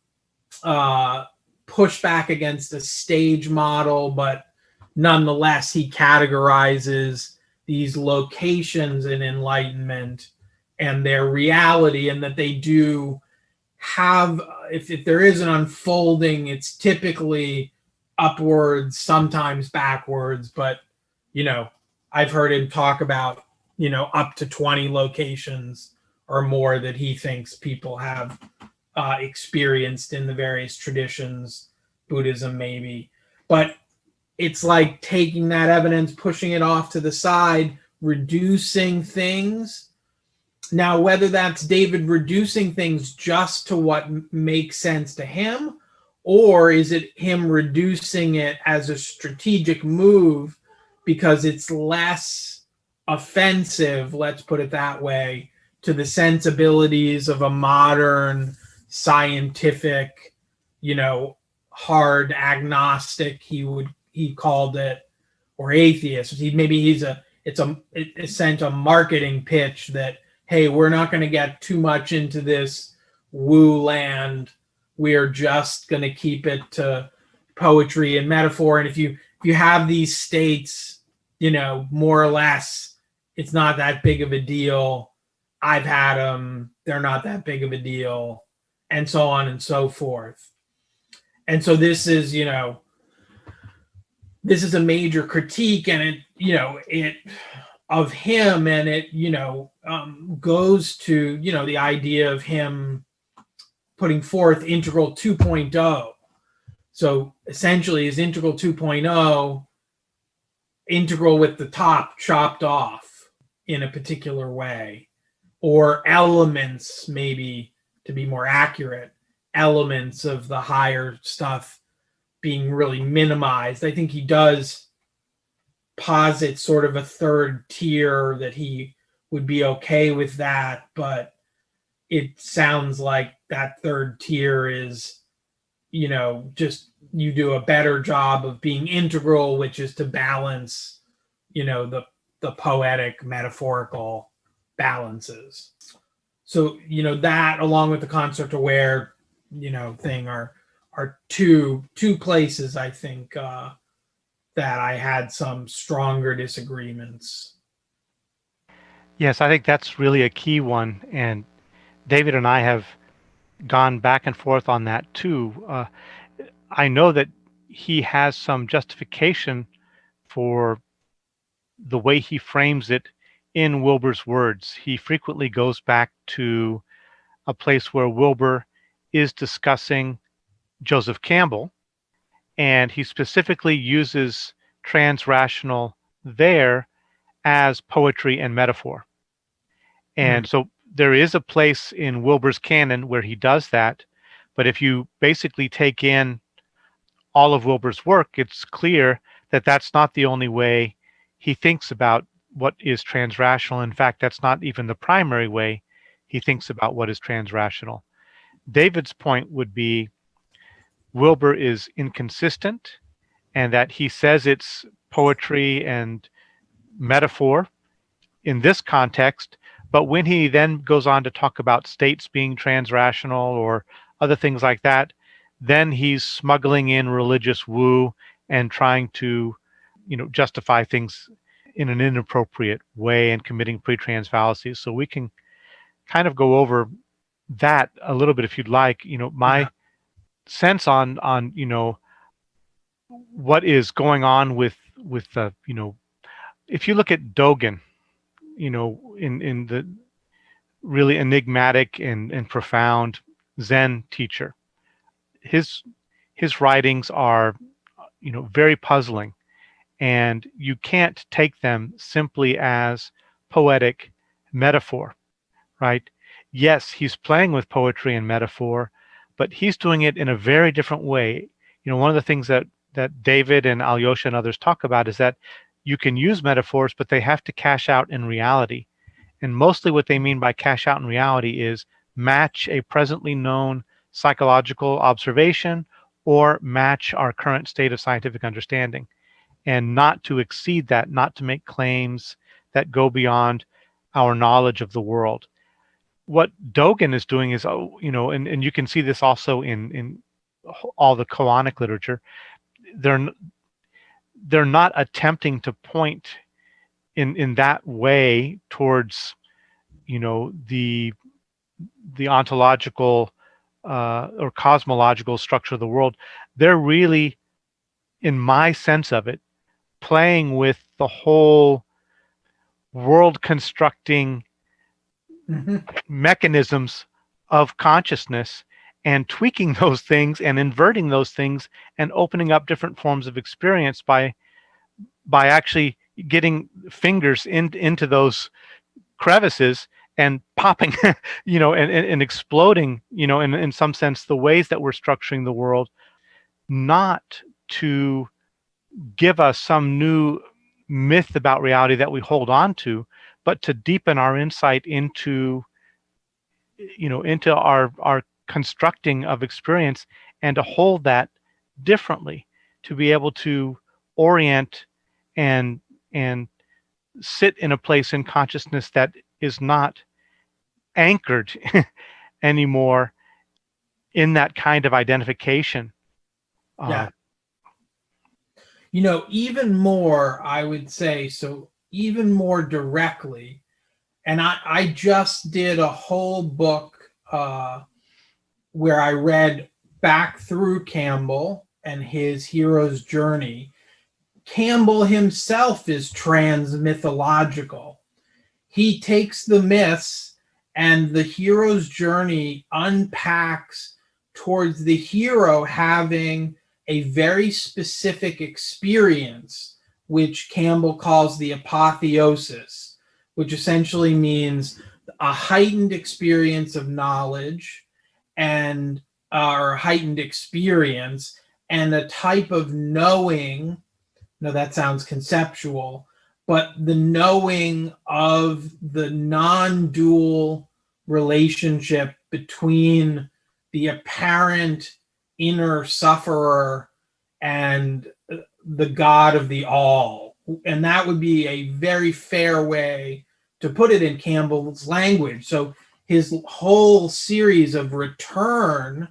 pushback against the stage model, but nonetheless, he categorizes these locations in Enlightenment and their reality, and that they do have, if there is an unfolding, it's typically upwards, sometimes backwards, but, I've heard him talk about, up to 20 locations or more that he thinks people have experienced in the various traditions, Buddhism maybe. But it's like taking that evidence, pushing it off to the side, reducing things. Now, whether that's David reducing things just to what makes sense to him, or is it him reducing it as a strategic move because it's less offensive, let's put it that way, to the sensibilities of a modern scientific, hard agnostic, he called it, or atheist. It's a marketing pitch that, hey, we're not going to get too much into this woo land. We're just going to keep it to poetry and metaphor. And if you have these states, more or less, it's not that big of a deal. I've had them. They're not that big of a deal, and so on and so forth. And so this is a major critique, and it of him, and it goes to the idea of him putting forth integral 2.0. So essentially, is integral 2.0 integral with the top chopped off in a particular way, or elements, maybe to be more accurate, elements of the higher stuff being really minimized. I think he does posit sort of a third tier that he would be okay with that, but it sounds like that third tier is, just you do a better job of being integral, which is to balance, the poetic, metaphorical balances. So, that along with the concept aware, thing are two places I think that I had some stronger disagreements. Yes, I think that's really a key one, and David and I have gone back and forth on that too. I know that he has some justification for the way he frames it in Wilbur's words. He frequently goes back to a place where Wilbur is discussing Joseph Campbell, and he specifically uses transrational there as poetry and metaphor. And so there is a place in Wilbur's canon where he does that, but if you basically take in all of Wilbur's work, it's clear that that's not the only way he thinks about what is transrational. In fact, that's not even the primary way he thinks about what is transrational. David's point would be Wilbur is inconsistent, and that he says it's poetry and metaphor in this context, but when he then goes on to talk about states being transrational or other things like that, then he's smuggling in religious woo and trying to, justify things in an inappropriate way and committing pre-trans fallacies. So we can kind of go over that a little bit if you'd like. My sense on what is going on with the if you look at Dogen, in the really enigmatic and profound Zen teacher, his writings are very puzzling, and you can't take them simply as poetic metaphor, right? Yes, he's playing with poetry and metaphor, but he's doing it in a very different way. One of the things that David and Alyosha and others talk about is that you can use metaphors, but they have to cash out in reality. And mostly what they mean by cash out in reality is match a presently known psychological observation or match our current state of scientific understanding, and not to exceed that, not to make claims that go beyond our knowledge of the world. What Dogen is doing is, and you can see this also in all the koanic literature, they're not attempting to point in that way towards the ontological or cosmological structure of the world. They're really, in my sense of it, playing with the whole world constructing mechanisms of consciousness and tweaking those things and inverting those things and opening up different forms of experience by actually getting fingers into those crevices and popping, and exploding, in some sense, the ways that we're structuring the world, not to give us some new myth about reality that we hold on to, but to deepen our insight into our constructing of experience, and to hold that differently, to be able to orient and sit in a place in consciousness that is not anchored anymore in that kind of identification. Yeah. Even more, I would say, so even more directly, and I just did a whole book where I read back through Campbell and his hero's journey. Campbell himself is trans-mythological. He takes the myths, and the hero's journey unpacks towards the hero having a very specific experience, which Campbell calls the apotheosis, which essentially means a heightened experience of knowledge and or heightened experience and a type of knowing. Now that sounds conceptual, but the knowing of the non-dual relationship between the apparent inner sufferer and the God of the all. And that would be a very fair way to put it in Campbell's language. So his whole series of return,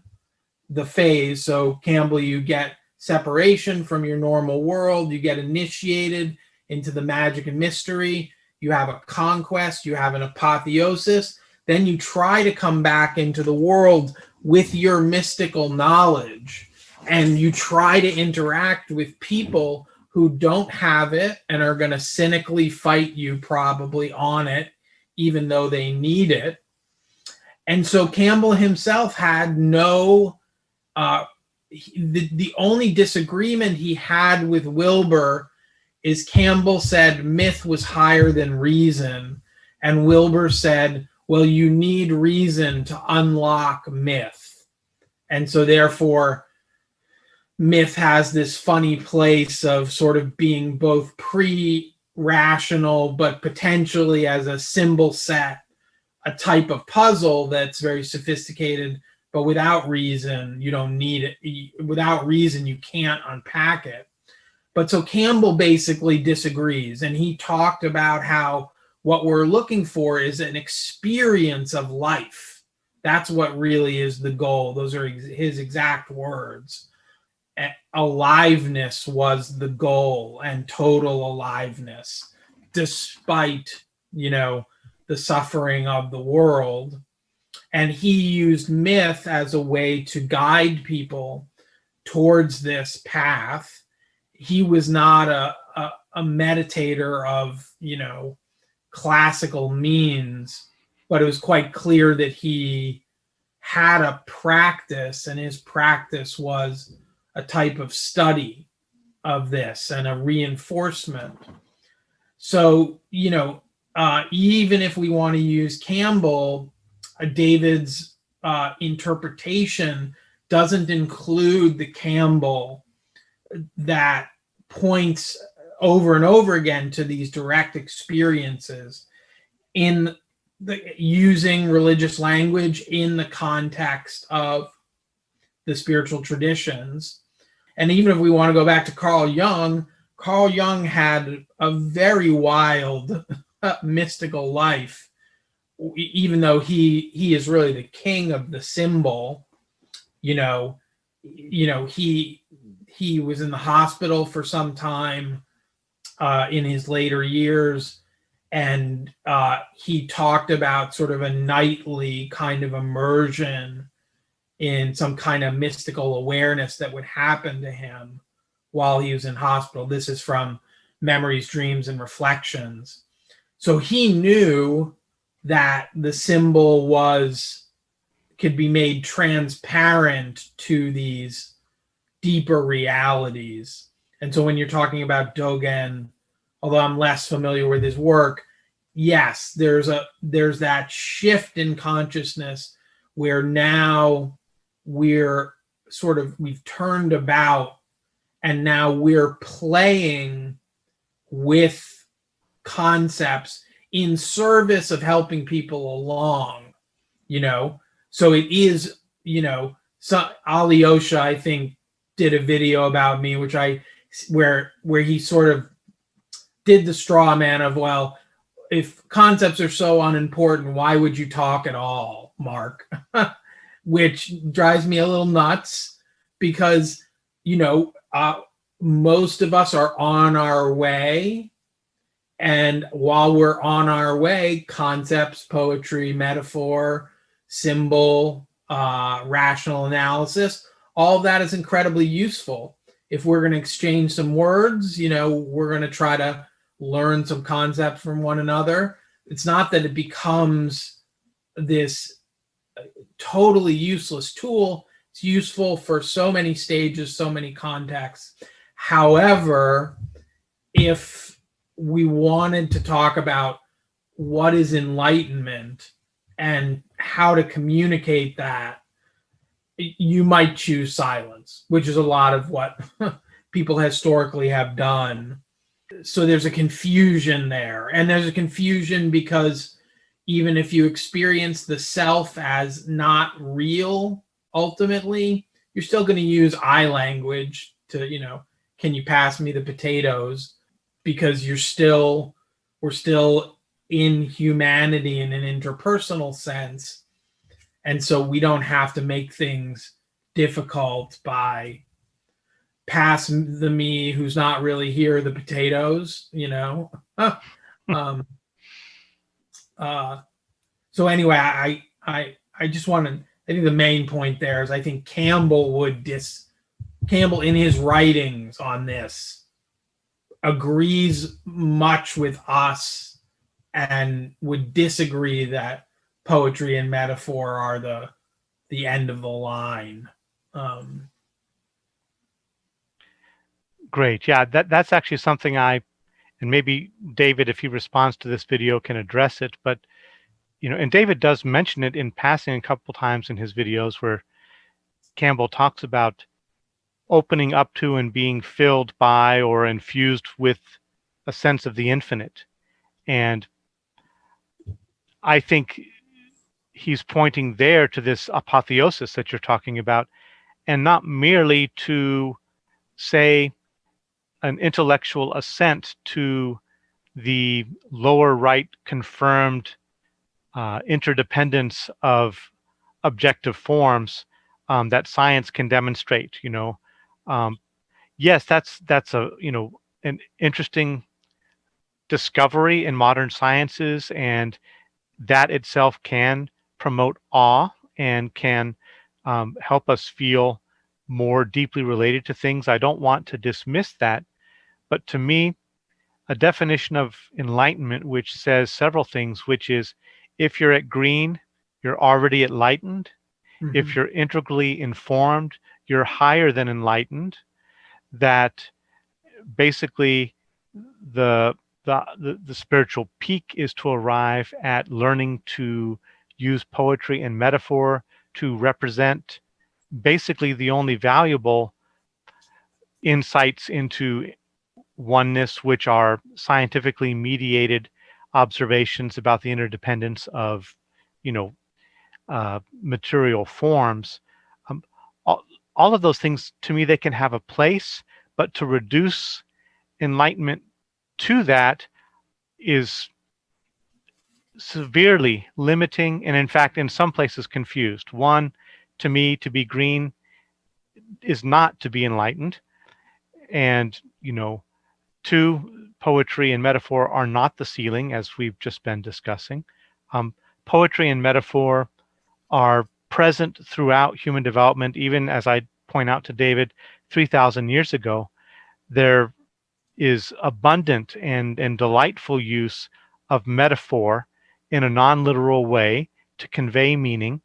the phase, so Campbell, you get separation from your normal world, you get initiated into the magic and mystery, you have a conquest, you have an apotheosis, then you try to come back into the world with your mystical knowledge, and you try to interact with people who don't have it and are going to cynically fight you probably on it, even though they need it. And so Campbell himself had no, the only disagreement he had with Wilbur is Campbell said myth was higher than reason, and Wilbur said, well, you need reason to unlock myth. And so therefore, myth has this funny place of sort of being both pre-rational, but potentially as a symbol set, a type of puzzle that's very sophisticated, but without reason, you don't need it. Without reason, you can't unpack it. But so Campbell basically disagrees, and he talked about how what we're looking for is an experience of life. That's what really is the goal. Those are his exact words. Aliveness was the goal, and total aliveness, despite, the suffering of the world. And he used myth as a way to guide people towards this path. He was not a meditator of, classical means, but it was quite clear that he had a practice, and his practice was a type of study of this and a reinforcement. So, even if we want to use Campbell, David's interpretation doesn't include the Campbell that points over and over again to these direct experiences in using religious language in the context of the spiritual traditions. And even if we want to go back to Carl Jung had a very wild mystical life, even though he is really the king of the symbol. He was in the hospital for some time in his later years, and he talked about sort of a nightly kind of immersion in some kind of mystical awareness that would happen to him while he was in hospital. This is from Memories, Dreams, and Reflections. So he knew that the symbol could be made transparent to these deeper realities. And so when you're talking about Dogen, although I'm less familiar with his work, yes, there's that shift in consciousness where now we've turned about, and now we're playing with concepts in service of helping people along, So it is, so Alyosha, I think, did a video about me, where he sort of did the straw man of, well, if concepts are so unimportant, why would you talk at all, Mark? Which drives me a little nuts because, most of us are on our way. And while we're on our way, concepts, poetry, metaphor, symbol, rational analysis, all of that is incredibly useful. If we're going to exchange some words, we're going to try to learn some concepts from one another. It's not that it becomes this totally useless tool. It's useful for so many stages, so many contexts. However, if we wanted to talk about what is enlightenment and how to communicate that, you might choose silence, which is a lot of what people historically have done. So there's a confusion there. And there's a confusion because even if you experience the self as not real, ultimately, you're still going to use I language to, can you pass me the potatoes? Because we're still in humanity in an interpersonal sense. And so we don't have to make things difficult by pass the me who's not really here the potatoes, So anyway, I just want to, I think the main point there is I think Campbell in his writings on this agrees much with us and would disagree that poetry and metaphor are the end of the line. Great. Yeah, that's actually something and maybe David, if he responds to this video, can address it. But, and David does mention it in passing a couple times in his videos where Campbell talks about opening up to and being filled by or infused with a sense of the infinite. And I think he's pointing there to this apotheosis that you're talking about, and not merely to, say, an intellectual assent to the lower right confirmed interdependence of objective forms that science can demonstrate. Yes, that's a an interesting discovery in modern sciences, and that itself can promote awe and can help us feel more deeply related to things. I don't want to dismiss that, but to me, a definition of enlightenment which says several things, which is if you're at green, you're already enlightened. Mm-hmm. If you're integrally informed, you're higher than enlightened. That basically the spiritual peak is to arrive at learning to use poetry and metaphor to represent basically the only valuable insights into oneness, which are scientifically mediated observations about the interdependence of, material forms. Um, all of those things, to me, they can have a place, but to reduce enlightenment to that is severely limiting, and in fact, in some places, confused. One, to me, to be green is not to be enlightened. And, two, poetry and metaphor are not the ceiling, as we've just been discussing. Poetry and metaphor are present throughout human development, even as I point out to David, 3,000 years ago. There is abundant and delightful use of metaphor in a non-literal way to convey meaning,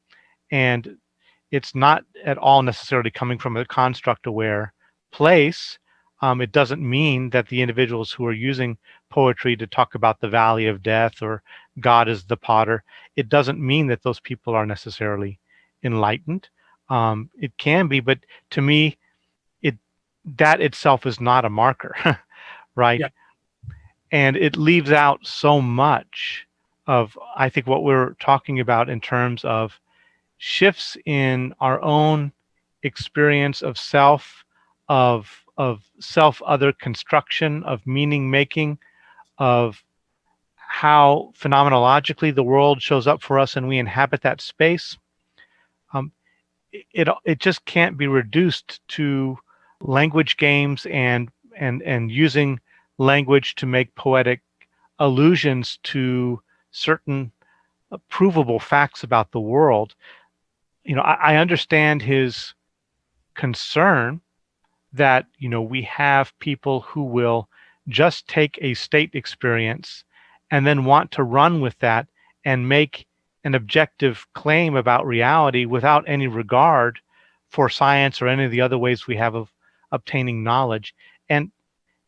and it's not at all necessarily coming from a construct-aware place. It doesn't mean that the individuals who are using poetry to talk about the valley of death or God is the potter, it doesn't mean that those people are necessarily enlightened. It can be, but to me, that itself is not a marker, right? Yeah. And it leaves out so much of, I think, what we're talking about in terms of shifts in our own experience of self, of self-other construction, of meaning making, of how phenomenologically the world shows up for us and we inhabit that space. It just can't be reduced to language games and using language to make poetic allusions to certain provable facts about the world. I understand his concern that, we have people who will just take a state experience and then want to run with that and make an objective claim about reality without any regard for science or any of the other ways we have of obtaining knowledge. And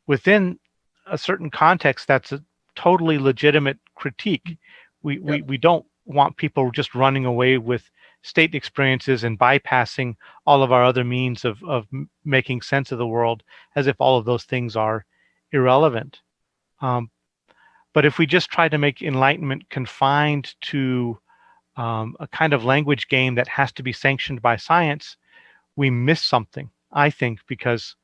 within a certain context, that's a totally legitimate critique. We don't want people just running away with state experiences and bypassing all of our other means of making sense of the world as if all of those things are irrelevant. But if we just try to make enlightenment confined to a kind of language game that has to be sanctioned by science, we miss something, I think, because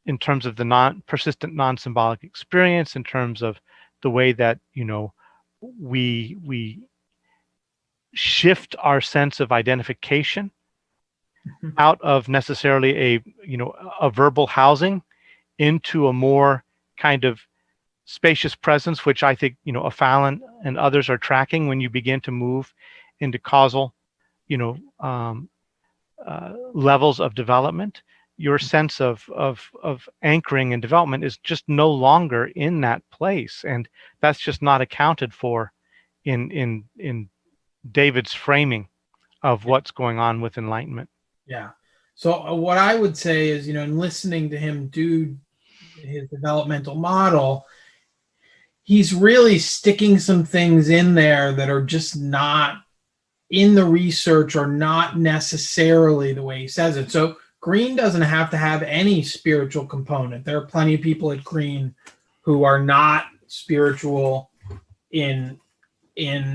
in terms of the persistent non-symbolic experience, in terms of the way that, we shift our sense of identification out of necessarily a verbal housing into a more kind of spacious presence, which I think, Fallon and others are tracking when you begin to move into causal, levels of development. Your sense of anchoring and development is just no longer in that place, and that's just not accounted for in David's framing of what's going on with enlightenment. Yeah. So what I would say is, in listening to him do his developmental model, he's really sticking some things in there that are just not in the research or not necessarily the way he says it. So Green doesn't have to have any spiritual component. There are plenty of people at Green who are not spiritual in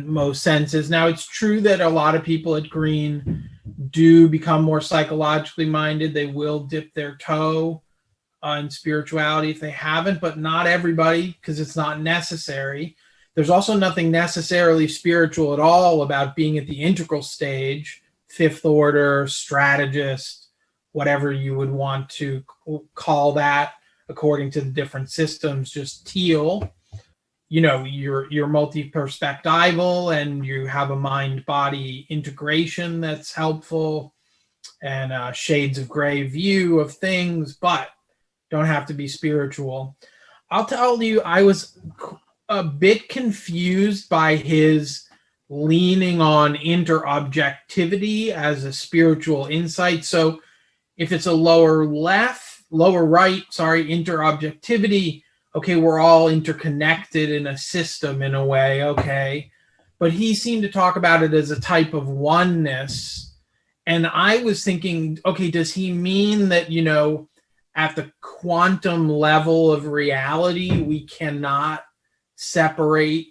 most senses. Now, it's true that a lot of people at Green do become more psychologically minded. They will dip their toe in spirituality if they haven't, but not everybody, because it's not necessary. There's also nothing necessarily spiritual at all about being at the integral stage, fifth order, strategist, whatever you would want to call that according to the different systems, just teal. You're multi-perspectival and you have a mind-body integration that's helpful and shades of gray view of things, but don't have to be spiritual. I'll tell you, I was a bit confused by his leaning on interobjectivity as a spiritual insight. So if it's a lower right, interobjectivity, okay, we're all interconnected in a system in a way, okay. but he seemed to talk about it as a type of oneness. And I was thinking, okay, does he mean that, at the quantum level of reality, we cannot separate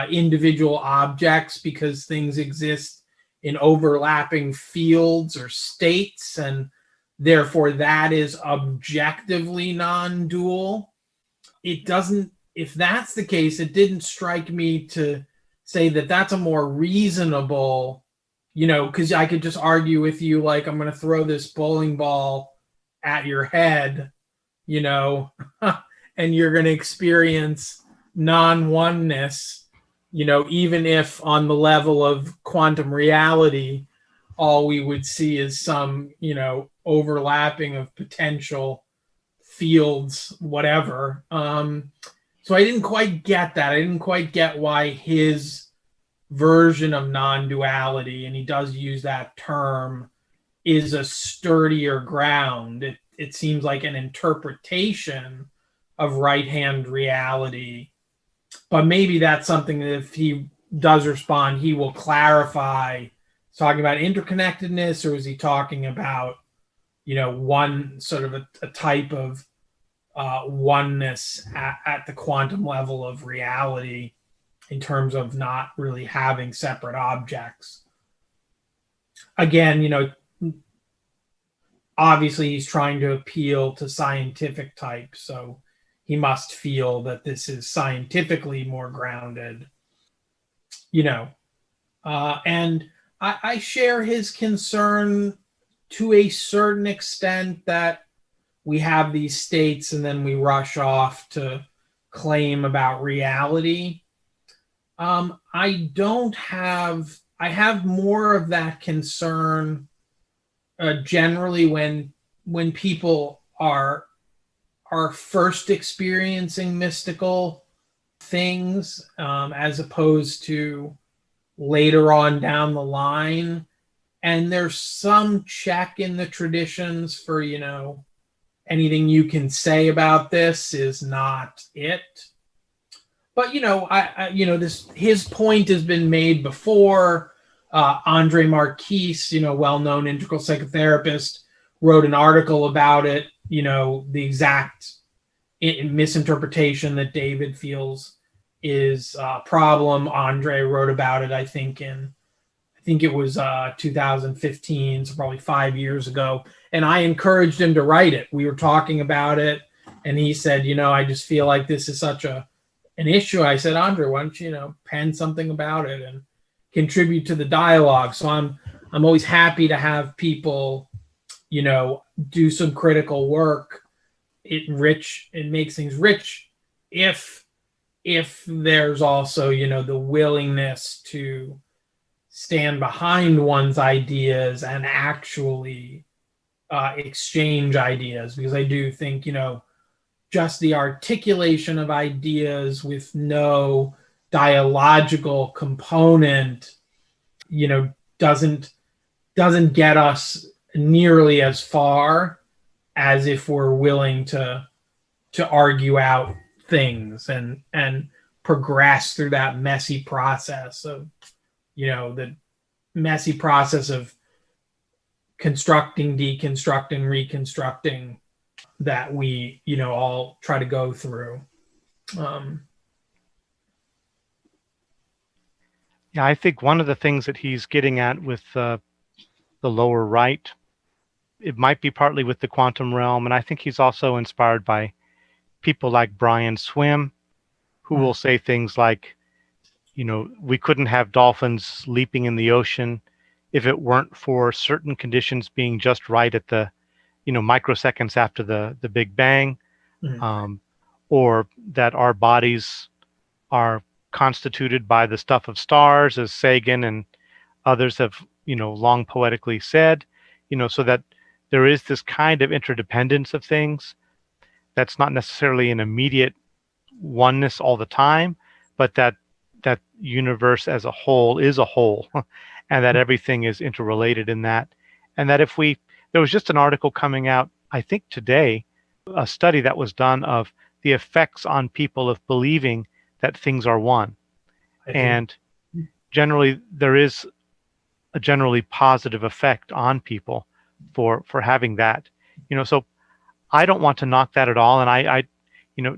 individual objects because things exist in overlapping fields or states, and therefore that is objectively non-dual? It doesn't, if that's the case, it didn't strike me to say that that's a more reasonable, because I could just argue with you, like, I'm going to throw this bowling ball at your head, and you're going to experience non-oneness, even if on the level of quantum reality, all we would see is some, overlapping of potential fields, whatever. So I didn't quite get that. I didn't quite get why his version of non-duality, and he does use that term, is a sturdier ground. It seems like an interpretation of right-hand reality. But maybe that's something that if he does respond, he will clarify. He's talking about interconnectedness, or is he talking about, one sort of a type of oneness at the quantum level of reality in terms of not really having separate objects? Again, obviously he's trying to appeal to scientific types, so he must feel that this is scientifically more grounded, and I share his concern to a certain extent that we have these states and then we rush off to claim about reality. I have more of that concern generally when people are first experiencing mystical things, as opposed to later on down the line. And there's some check in the traditions for, anything you can say about this is not it. But his point has been made before. Andre Marquise, well-known integral psychotherapist, wrote an article about it. The exact misinterpretation that David feels is a problem. Andre wrote about it, I think it was 2015, so probably 5 years ago. And I encouraged him to write it. We were talking about it, and he said, I just feel like this is such an issue. I said, Andre, why don't you, pen something about it and contribute to the dialogue? So I'm always happy to have people, do some critical work. It makes things rich if there's also, the willingness to stand behind one's ideas and actually exchange ideas. Because I do think, just the articulation of ideas with no dialogical component, doesn't get us nearly as far as if we're willing to argue out things and progress through that messy process of, the messy process of constructing, deconstructing, reconstructing that we, all try to go through. Yeah, I think one of the things that he's getting at with the lower right, it might be partly with the quantum realm, and I think he's also inspired by people like Brian Swim, who will say things like, we couldn't have dolphins leaping in the ocean if it weren't for certain conditions being just right at the, microseconds after the Big Bang, or that our bodies are constituted by the stuff of stars, as Sagan and others have, long poetically said, so that there is this kind of interdependence of things that's not necessarily an immediate oneness all the time, but that universe as a whole is a whole, and that everything is interrelated in that. And that there was just an article coming out, I think today, a study that was done of the effects on people of believing that things are one. And generally there is a generally positive effect on people for having that. So I don't want to knock that at all. And I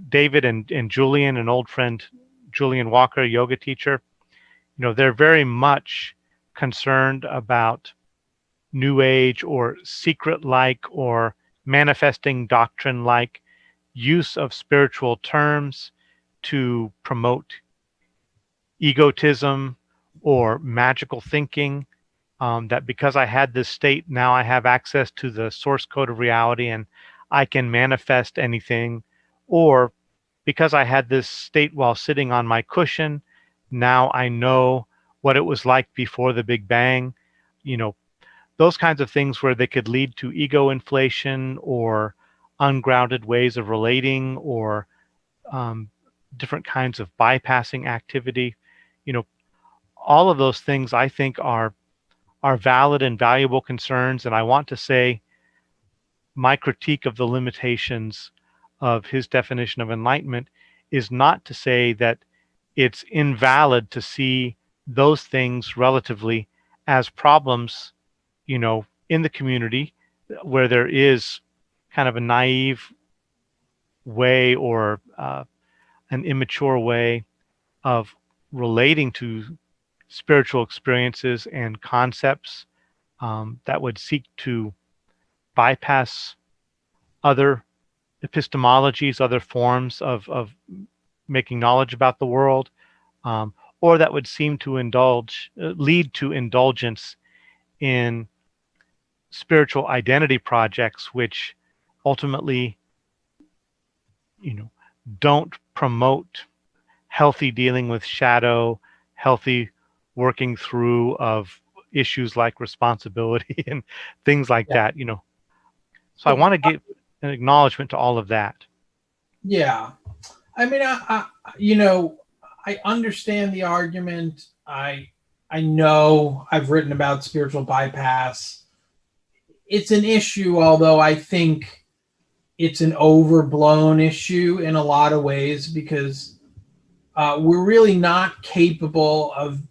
David and Julian, an old friend, Julian Walker, a yoga teacher, they're very much concerned about New Age or secret-like or manifesting doctrine-like use of spiritual terms to promote egotism or magical thinking. That because I had this state, now I have access to the source code of reality and I can manifest anything. Or because I had this state while sitting on my cushion, now I know what it was like before the Big Bang. Those kinds of things where they could lead to ego inflation or ungrounded ways of relating or different kinds of bypassing activity. All of those things I think are valid and valuable concerns. And I want to say my critique of the limitations of his definition of enlightenment is not to say that it's invalid to see those things relatively as problems, in the community where there is kind of a naive way or an immature way of relating to spiritual experiences and concepts that would seek to bypass other epistemologies, other forms of making knowledge about the world, or that would seem to lead to indulgence in spiritual identity projects, which ultimately, don't promote healthy dealing with shadow, healthy working through of issues like responsibility and things like that. So I want to give an acknowledgement to all of that. Yeah. I mean, I understand the argument. I know I've written about spiritual bypass. It's an issue, although I think it's an overblown issue in a lot of ways because we're really not capable of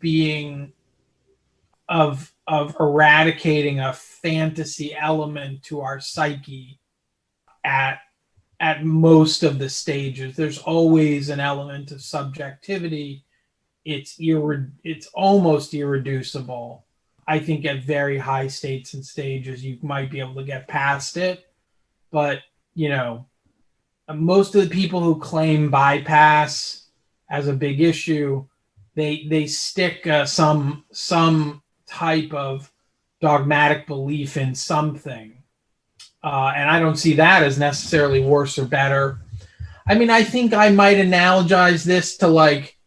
eradicating a fantasy element to our psyche at most of the stages. There's always an element of subjectivity. It's almost irreducible. I think at very high states and stages, you might be able to get past it. But, most of the people who claim bypass as a big issue, they stick some type of dogmatic belief in something. And I don't see that as necessarily worse or better. I mean, I think I might analogize this to like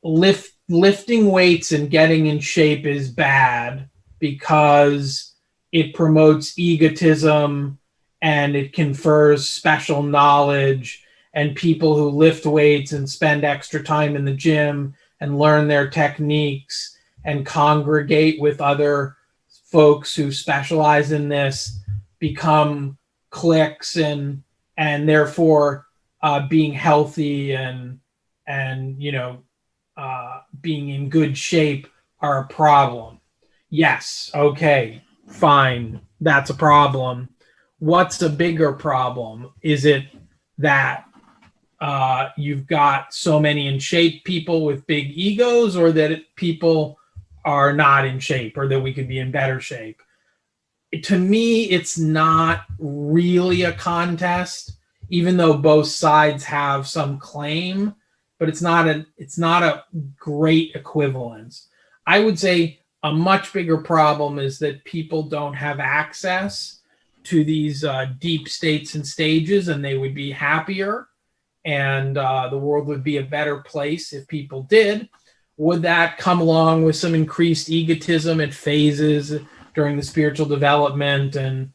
lifting weights and getting in shape is bad because it promotes egotism and it confers special knowledge, and people who lift weights and spend extra time in the gym and learn their techniques and congregate with other folks who specialize in this become cliques and therefore being healthy and being in good shape are a problem. Yes, okay, fine, that's a problem. What's a bigger problem? Is it that you've got so many in shape people with big egos, or that people are not in shape, or that we could be in better shape? To me, it's not really a contest, even though both sides have some claim, but it's not a great equivalence. I would say a much bigger problem is that people don't have access to these deep states and stages, and they would be happier, and the world would be a better place if people did. Would that come along with some increased egotism at phases during the spiritual development and,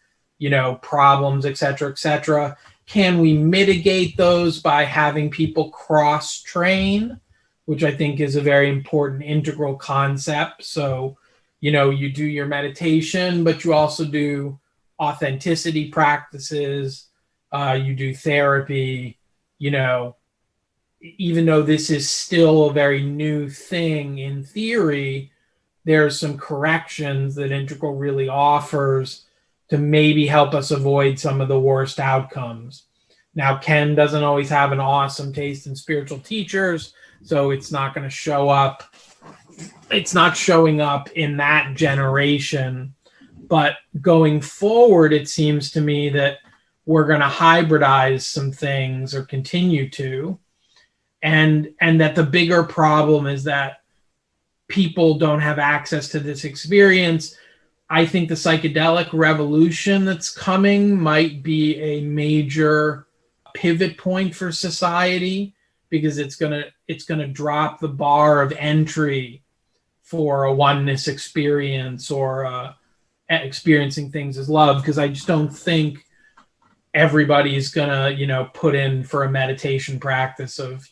problems, et cetera, et cetera? Can we mitigate those by having people cross-train, which I think is a very important integral concept? So, you do your meditation, but you also do authenticity practices, you do therapy, even though this is still a very new thing in theory, there's some corrections that integral really offers to maybe help us avoid some of the worst outcomes. Now, Ken doesn't always have an awesome taste in spiritual teachers, so it's not going to show up. It's not showing up in that generation. But going forward, it seems to me that we're going to hybridize some things or continue to. And that the bigger problem is that people don't have access to this experience. I think the psychedelic revolution that's coming might be a major pivot point for society, because it's gonna drop the bar of entry for a oneness experience or experiencing things as love. Because I just don't think everybody's gonna put in for a meditation practice of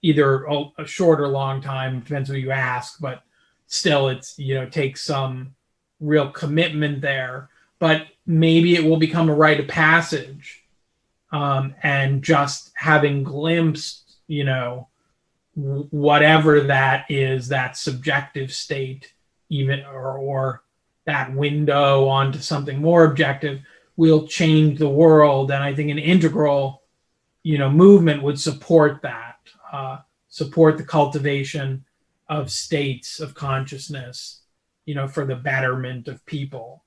either a short or long time, depends who you ask, but still it's takes some real commitment there. But maybe it will become a rite of passage, and just having glimpsed whatever that is, that subjective state, even or that window onto something more objective, will change the world. And I think an integral movement would support that, support the cultivation of states of consciousness, for the betterment of people.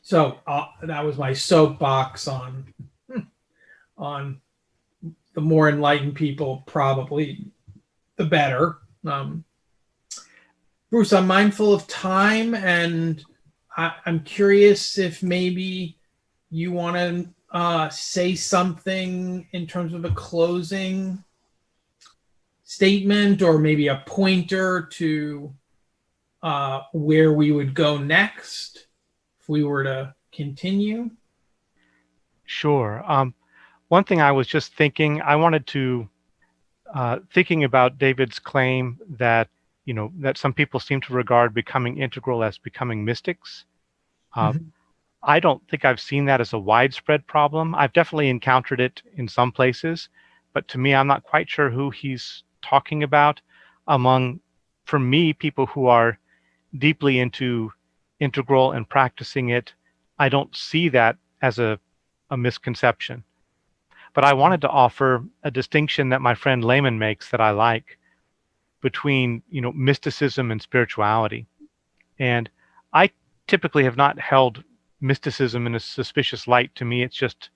So that was my soapbox on the more enlightened people, probably the better. Bruce, I'm mindful of time, and I'm curious if maybe you want to say something in terms of a closing statement, or maybe a pointer to where we would go next if we were to continue. Sure. One thing I was just thinking, I wanted to, thinking about David's claim that, that some people seem to regard becoming integral as becoming mystics. I don't think I've seen that as a widespread problem. I've definitely encountered it in some places, but to me, I'm not quite sure who he's talking about. For me, people who are deeply into integral and practicing it, I don't see that as a misconception. But I wanted to offer a distinction that my friend Lehman makes that I like between, mysticism and spirituality. And I typically have not held mysticism in a suspicious light. To me, it's just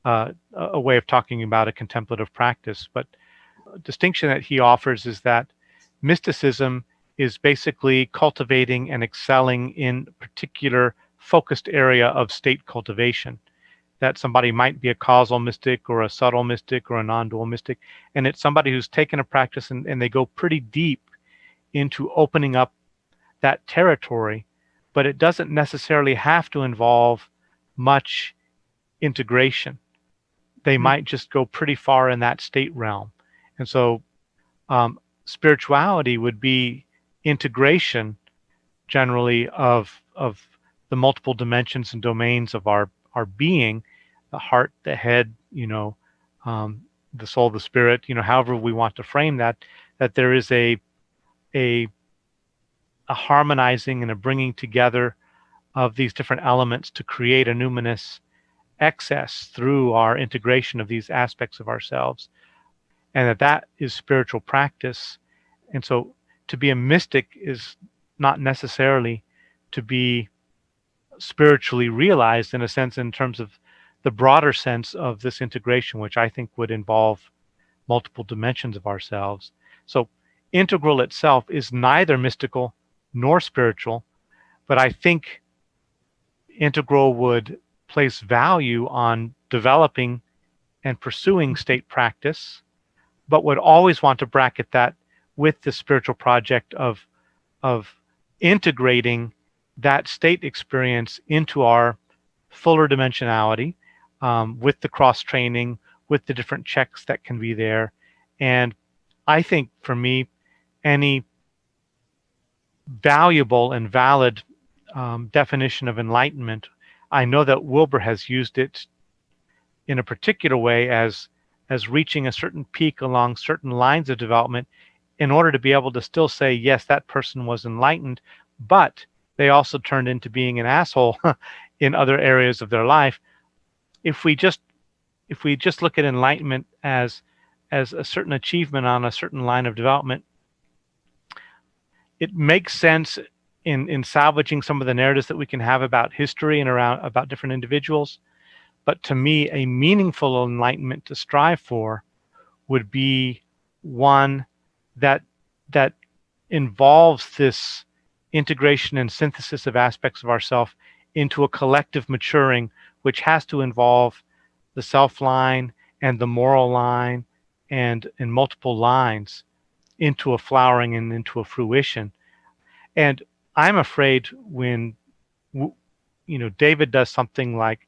a way of talking about a contemplative practice. But a distinction that he offers is that mysticism is basically cultivating and excelling in a particular focused area of state cultivation. That somebody might be a causal mystic or a subtle mystic or a non-dual mystic, and it's somebody who's taken a practice and they go pretty deep into opening up that territory, but it doesn't necessarily have to involve much integration. They might just go pretty far in that state realm. And so spirituality would be integration generally of the multiple dimensions and domains of our being, the heart, the head, the soul, the spirit, however we want to frame that there is a harmonizing and a bringing together of these different elements to create a numinous excess through our integration of these aspects of ourselves, and that is spiritual practice. And so to be a mystic is not necessarily to be spiritually realized, in a sense, in terms of the broader sense of this integration, which I think would involve multiple dimensions of ourselves. So integral itself is neither mystical nor spiritual, but I think integral would place value on developing and pursuing state practice, but would always want to bracket that with the spiritual project of integrating that state experience into our fuller dimensionality, with the cross training, with the different checks that can be there. And I think for me, any valuable and valid definition of enlightenment, I know that Wilber has used it in a particular way as reaching a certain peak along certain lines of development in order to be able to still say, yes, that person was enlightened, but they also turned into being an asshole in other areas of their life. If we just look at enlightenment as a certain achievement on a certain line of development, it makes sense in salvaging some of the narratives that we can have about history and about different individuals. But to me, a meaningful enlightenment to strive for would be one that involves this integration and synthesis of aspects of ourself into a collective maturing, which has to involve the self line and the moral line and in multiple lines into a flowering and into a fruition. And I'm afraid when David does something like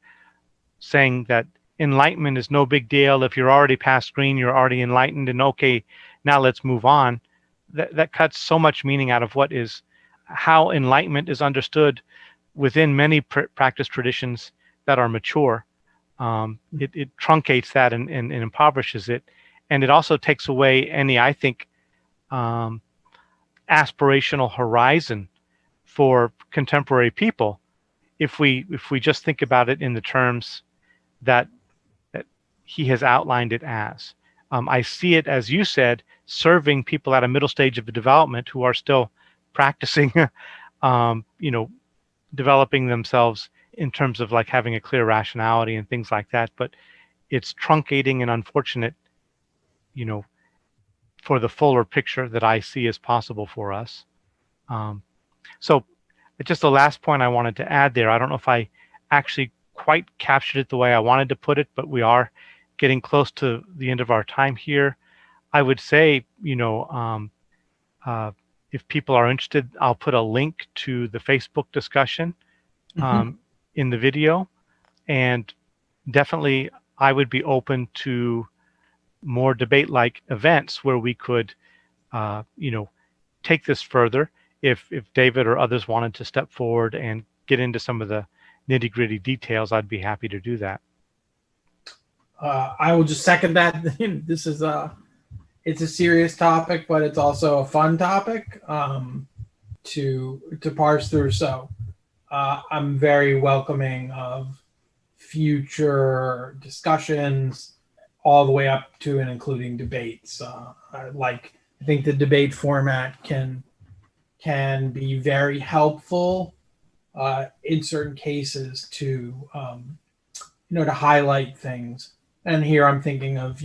saying that enlightenment is no big deal. If you're already past green, you're already enlightened, and okay, now let's move on. That cuts so much meaning out of how enlightenment is understood within many practice traditions that are mature. It truncates that and impoverishes it, and it also takes away any, I think, aspirational horizon for contemporary people if we just think about it in the terms that he has outlined it as. I see it, as you said, serving people at a middle stage of development who are still practicing, developing themselves in terms of like having a clear rationality and things like that. But it's truncating and unfortunate, for the fuller picture that I see as possible for us. So just the last point I wanted to add there, I don't know if I actually quite captured it the way I wanted to put it, but we are getting close to the end of our time here. I would say, if people are interested, I'll put a link to the Facebook discussion in the video. And definitely I would be open to more debate-like events where we could, take this further. If David or others wanted to step forward and get into some of the nitty-gritty details, I'd be happy to do that. I will just second that. This is it's a serious topic, but it's also a fun topic to parse through. So I'm very welcoming of future discussions, all the way up to and including debates. I think the debate format can be very helpful in certain cases to to highlight things. And here I'm thinking of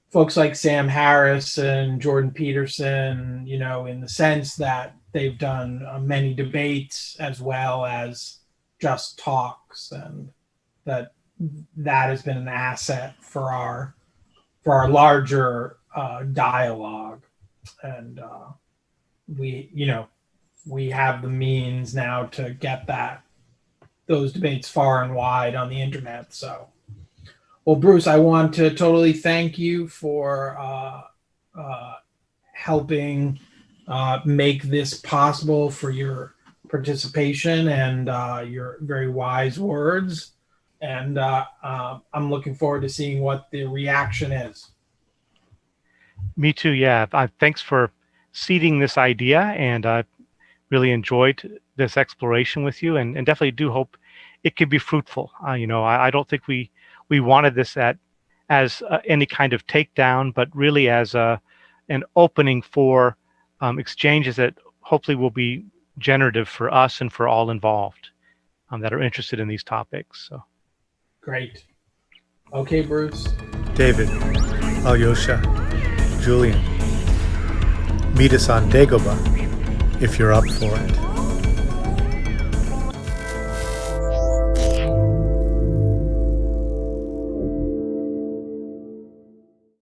folks like Sam Harris and Jordan Peterson, in the sense that they've done many debates as well as just talks, and that has been an asset for our larger dialogue. And we have the means now to get those debates far and wide on the internet. So, well, Bruce, I want to totally thank you for helping make this possible, for your participation and your very wise words. And I'm looking forward to seeing what the reaction is. Me too, yeah. Thanks for seeding this idea, and I really enjoyed this exploration with you, and definitely do hope it could be fruitful. I don't think we wanted this as any kind of takedown, but really as an opening for exchanges that hopefully will be generative for us and for all involved that are interested in these topics. So. Great. Okay, Bruce. David, Alyosha, Julian. Meet us on Dagobah if you're up for it.